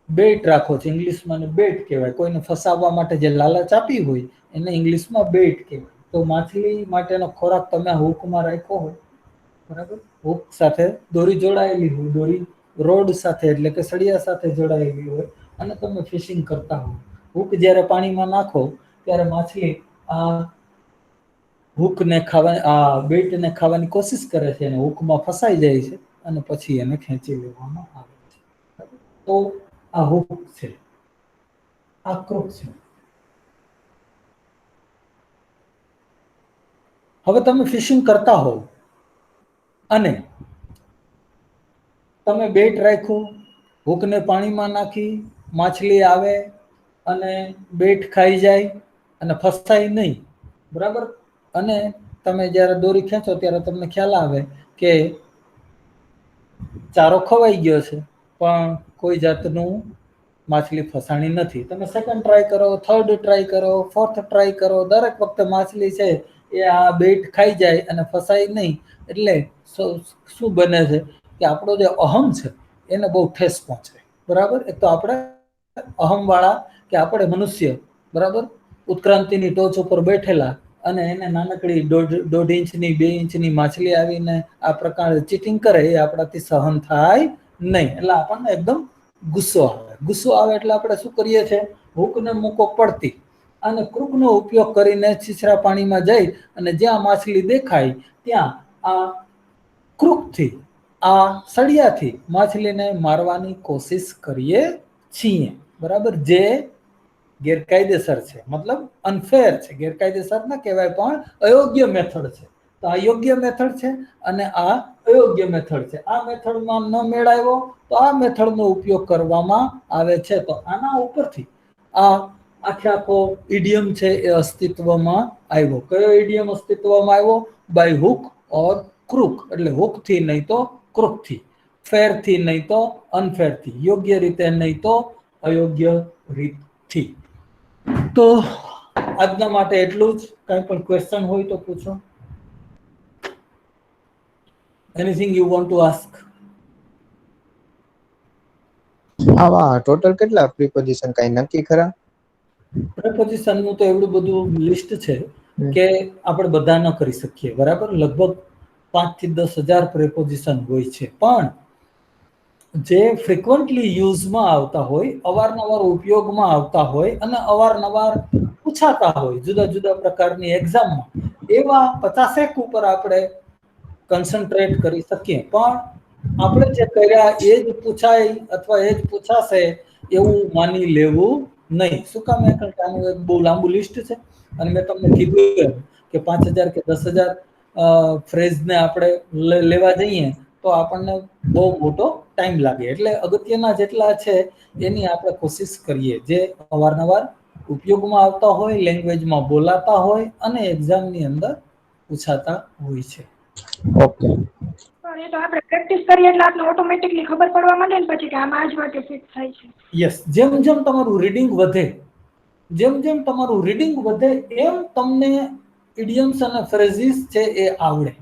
બેટ રાખો છો, ઇંગ્લિશમાં બેટ કહેવાય. કોઈને ફસાવવા માટે જે લાલચ આપી હોય એને ઇંગ્લિશમાં બેટ કહેવાય. તો માછલી માટેનો ખોરાક તમે હુકમાં રાખ્યો હોય, બરાબર. હુક સાથે દોરી જોડાયેલી હોય, દોરી રોડ સાથે એટલે કે સળિયા સાથે જોડાયેલી હોય અને તમે ફિશિંગ કરતા હો. હુક જ્યારે પાણીમાં નાખો ત્યારે માછલી આ હુકને બેટને ખાવાની કોશિશ કરે છે અને હુકમાં ફસાઈ જાય છે અને પછી એને ખેંચી લેવામાં આવે છે. તો આ હુક છે, આ ક્રુક છે. હવે તમે ફિશિંગ કરતા હો અને તમે બેટ રાખ્યું, હુકને પાણીમાં નાખી, માછલી આવે અને બેટ ખાઈ જાય અને ફસાય નહીં, બરાબર. અને તમે જ્યારે દોરી ખેંચો ત્યારે તમને ખ્યાલ આવે કે ચારો ખવાઈ ગયો છે, પણ કોઈ જાતનું માછલી ફસાણી નથી. તમે સેકન્ડ ટ્રાય કરો, થર્ડ ટ્રાય કરો, ફોર્થ ટ્રાય કરો, દરેક વખતે માછલી છે એ આ બેટ ખાઈ જાય અને ફસાય નહીં. એટલે શું બને છે કે આપણો જે અહમ છે એને બહુ ઠેસ પહોંચે, બરાબર. એક તો આપણે અહમ વાળા કે આપણે મનુષ્ય, બરાબર, ઉત્ક્રાંતિની ટોચ ઉપર બેઠેલા અને એને નાનકડી 1.5 ઇંચની 2 ઇંચની માછલી આવીને આ પ્રકારે ચીટિંગ કરે એ આપણાથી સહન થાય નહીં. એટલે આપણને એકદમ ગુસ્સો આવે. ગુસ્સો આવે એટલે આપણે શું કરીએ છીએ? હુકને મૂકો પડતી અને ક્રુકનો ઉપયોગ કરીને છીછરા પાણીમાં જઈ અને જ્યાં માછલી દેખાય ત્યાં આ ક્રુકથી, આ સળિયાથી માછલીને મારવાની કોશિશ કરીએ છીએ, બરાબર. જે ગેરકાયદેસર છે, મતલબ અનફેર છે. ગેરકાયદેસર ના કહેવાય પણ અયોગ્ય મેથડ છે. તો આ યોગ્ય મેથડ છે અને આ અયોગ્ય મેથડ છે. આ મેથડમાં ન મેળાયો તો આ મેથડનો ઉપયોગ કરવામાં આવે છે. તો આના ઉપરથી આ આખો ઇડિયમ છે એ અસ્તિત્વમાં આવ્યો. કયો ઇડિયમ અસ્તિત્વમાં આવ્યો? બાય હુક ઓર ક્રુક. એટલે હુક થી નહીં તો ક્રુક થી, ફેર થી નહીં તો અનફેર થી, યોગ્ય રીતે નહીં તો અયોગ્ય રીતથી. તો આજના માટે એટલું જ. કઈ પણ ક્વેશ્ચન હોય તો પૂછો. Anything you want to ask? આવા ટોટલ કેટલા પ્રિપોઝિશન કઈ નક્કી ખરા? પ્રેપોઝિશન નું તો એવડું બધું લિસ્ટ છે હમ. કે આપણે બધા ન કરી શકીએ, બરાબર. લગભગ 5 થી 10,000 પ્રેપોઝિશન હોય છે, પણ જે ફ્રિકવન્ટલી યુઝમાં આવતા હોય, અવારનવાર ઉપયોગમાં આવતા હોય અને અવારનવાર પૂછાતા હોય જુદા જુદા પ્રકારની એક્ઝામમાં, એવા 50 ઉપર આપણે કન્સન્ટ્રેટ કરી શકીએ. પણ આપણે જે કર્યા એ જ પૂછાય અથવા એ જ પૂછાશે એવું માની લેવું નહીં. શું કામ? કારણ કે આનું એક બહુ લાંબુ લિસ્ટ છે અને મેં તમને કીધું એમ કે 5,000 કે 10,000 ફ્રેઝને આપણે લેવા જઈએ તો આપણને બહુ મોટો ટાઈમ લાગે. એટલે અગત્યના જેટલા છે એની આપણે કોશિશ કરીએ, જે અવારનવાર ઉપયોગમાં આવતા હોય, લેંગ્વેજમાં બોલાતા હોય અને એક્ઝામની અંદર પૂછાતા હોય છે. ઓકે. પણ એ તો આપણે પ્રેક્ટિસ કરીએ એટલે આપણે ઓટોમેટિકલી ખબર પડવા માંડે ને પછી કે આમાં આ જ વાક્ય ફિટ થાય છે. યસ, જેમ જેમ તમારું રીડિંગ વધે, જેમ જેમ તમારું રીડિંગ વધે એમ તમને ઇડિયમ્સ અને ફ્રેઝિસ છે એ આવડે,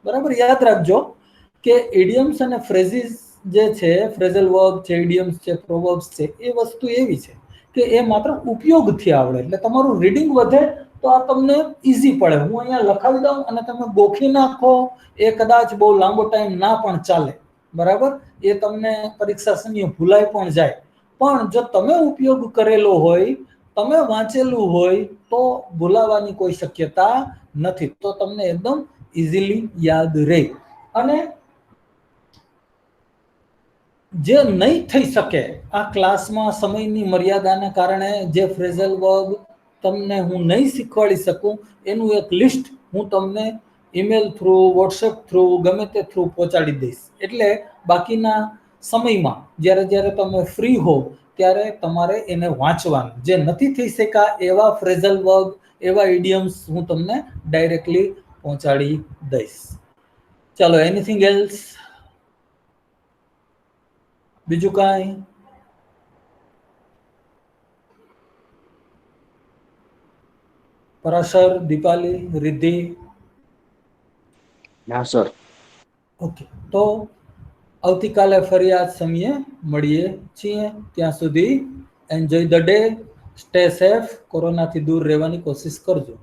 બરાબર. યાદ રાખજો કે ઇડિયમ્સ અને ફ્રેઝિસ જે છે, ફ્રેઝલ વર્બ છે, ઇડિયમ્સ છે, પ્રોવર્બ્સ છે, એ વસ્તુ એવી છે કે એ માત્ર ઉપયોગથી આવડે. એટલે તમારું રીડિંગ વધે તો આ તમને ઈઝી પડે. હું અહીંયા લખાવી દઉં અને તમે ગોખી નાખો, એ કદાચ બહુ લાંબો ટાઈમ ના પણ ચાલે, બરાબર. એ તમને પરીક્ષા સમયે ભૂલાઈ પણ જાય. પણ જો તમે ઉપયોગ કરેલો હોય, તમે વાંચેલું હોય તો ભૂલાવાની કોઈ શક્યતા નથી. તો તમને એકદમ ઇઝીલી યાદ રહે. અને જે નહીં થઈ શકે આ ક્લાસમાં સમયની મર્યાદાને કારણે, જે ફ્રેઝલ વર્બ તમને હું નહીં શીખવાડી શકું, એનું એક લિસ્ટ હું તમને ઈમેલ થ્રુ, વોટ્સએપ થ્રુ, ગમે તે થ્રુ પહોંચાડી દઈશ. એટલે બાકીના સમયમાં જ્યારે જ્યારે તમે ફ્રી હો ત્યારે તમારે એને વાંચવાનું. જે નથી થઈ શકા એવા ફ્રેઝલ વર્બ, એવા ઇડિયમ્સ હું તમને ડાયરેક્ટલી પહોંચાડી દઈશ. ચાલો, એનીથિંગ એલ્સ? બીજું કાંઈ? પરાશર, દીપાલી, રિદ્ધિ? ના સર. ઓકે, તો આવતીકાલે ફરી આ સમયે મળીએ છીએ. ત્યાં સુધી enjoy the day, stay safe, કોરોનાથી દૂર રહેવાની કોશિશ કરજો.